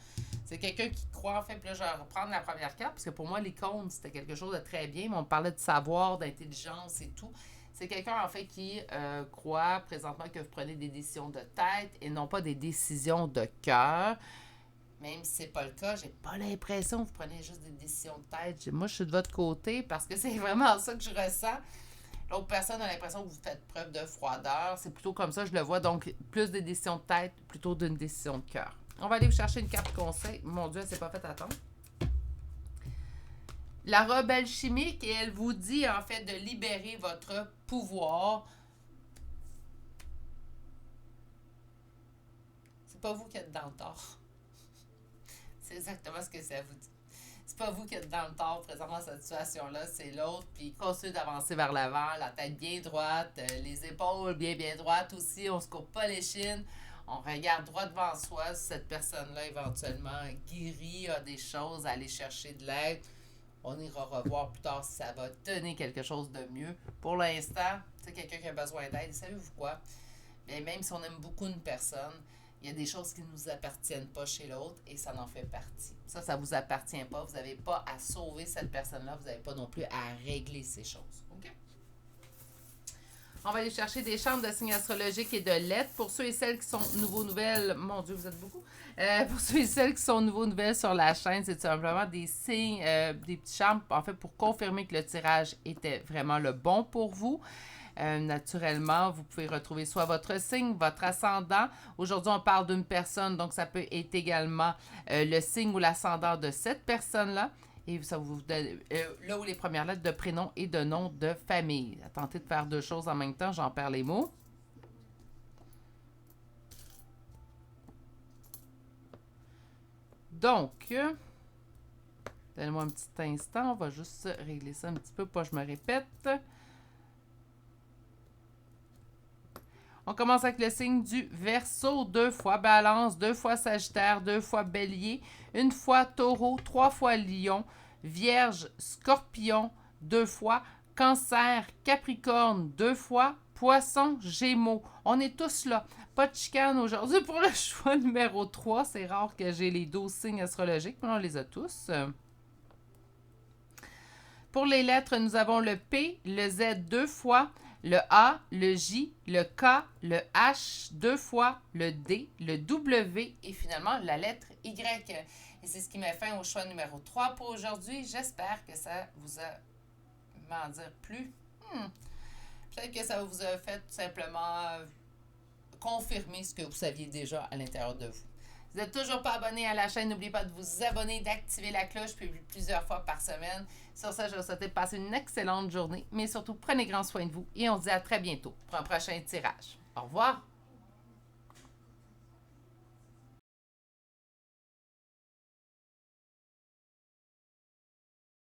C'est quelqu'un qui croit, en fait, puis là, je vais reprendre la première carte, parce que pour moi, l'icône, c'était quelque chose de très bien, mais on parlait de savoir, d'intelligence et tout. C'est quelqu'un, en fait, qui croit présentement que vous prenez des décisions de tête et non pas des décisions de cœur. Même si c'est pas le cas, j'ai pas l'impression que vous prenez juste des décisions de tête. Moi, je suis de votre côté parce que c'est vraiment ça que je ressens. L'autre personne a l'impression que vous faites preuve de froideur. C'est plutôt comme ça, je le vois. Donc, plus des décisions de tête plutôt d'une décision de cœur. On va aller vous chercher une carte conseil. Mon Dieu, elle s'est pas fait attendre. La rebelle chimique, et elle vous dit en fait de libérer votre pouvoir. C'est pas vous qui êtes dans le tort. C'est exactement ce que ça vous dit. C'est pas vous qui êtes dans le tort présentement dans cette situation-là, c'est l'autre. Puis continue d'avancer vers l'avant, la tête bien droite, les épaules bien droites aussi. On se coupe pas les chines. On regarde droit devant soi si cette personne-là éventuellement guérit, a des choses à aller chercher de l'aide. On ira revoir plus tard si ça va donner quelque chose de mieux. Pour l'instant, c'est quelqu'un qui a besoin d'aide. Savez-vous quoi? Bien, même si on aime beaucoup une personne, il y a des choses qui ne nous appartiennent pas chez l'autre et ça en fait partie. Ça ne vous appartient pas. Vous n'avez pas à sauver cette personne-là. Vous n'avez pas non plus à régler ces choses. OK? On va aller chercher des chambres de signes astrologiques et de lettres. Pour ceux et celles qui sont nouvelles, mon Dieu, vous êtes beaucoup. Pour ceux et celles qui sont nouvelles sur la chaîne, c'est simplement des signes, des petites chambres, en fait, pour confirmer que le tirage était vraiment le bon pour vous. Naturellement, vous pouvez retrouver soit votre signe, votre ascendant. Aujourd'hui, on parle d'une personne, donc ça peut être également le signe ou l'ascendant de cette personne-là. Et ça vous donne là où les premières lettres de prénom et de nom de famille. Tentez de faire deux choses en même temps, j'en perds les mots. Donc, donnez-moi un petit instant, on va juste régler ça un petit peu, pas que je me répète. On commence avec le signe du Verseau, 2 fois Balance, 2 fois Sagittaire, 2 fois Bélier, 1 fois Taureau, 3 fois Lion, Vierge, Scorpion, 2 fois, Cancer, Capricorne, 2 fois, Poisson, Gémeaux. On est tous là. Pas de chicane aujourd'hui pour le choix numéro 3. C'est rare que j'ai les 12 signes astrologiques, mais on les a tous. Pour les lettres, nous avons le P, le Z 2 fois, le A, le J, le K, le H 2 fois, le D, le W et finalement la lettre Y. Et c'est ce qui met fin au choix numéro 3 pour aujourd'hui. J'espère que ça vous a, comment dire, plu. Peut-être que ça vous a fait tout simplement confirmer ce que vous saviez déjà à l'intérieur de vous. Vous n'êtes toujours pas abonné à la chaîne, n'oubliez pas de vous abonner, d'activer la cloche, je publie plusieurs fois par semaine. Sur ça, je vous souhaite de passer une excellente journée, mais surtout, prenez grand soin de vous et on se dit à très bientôt pour un prochain tirage. Au revoir!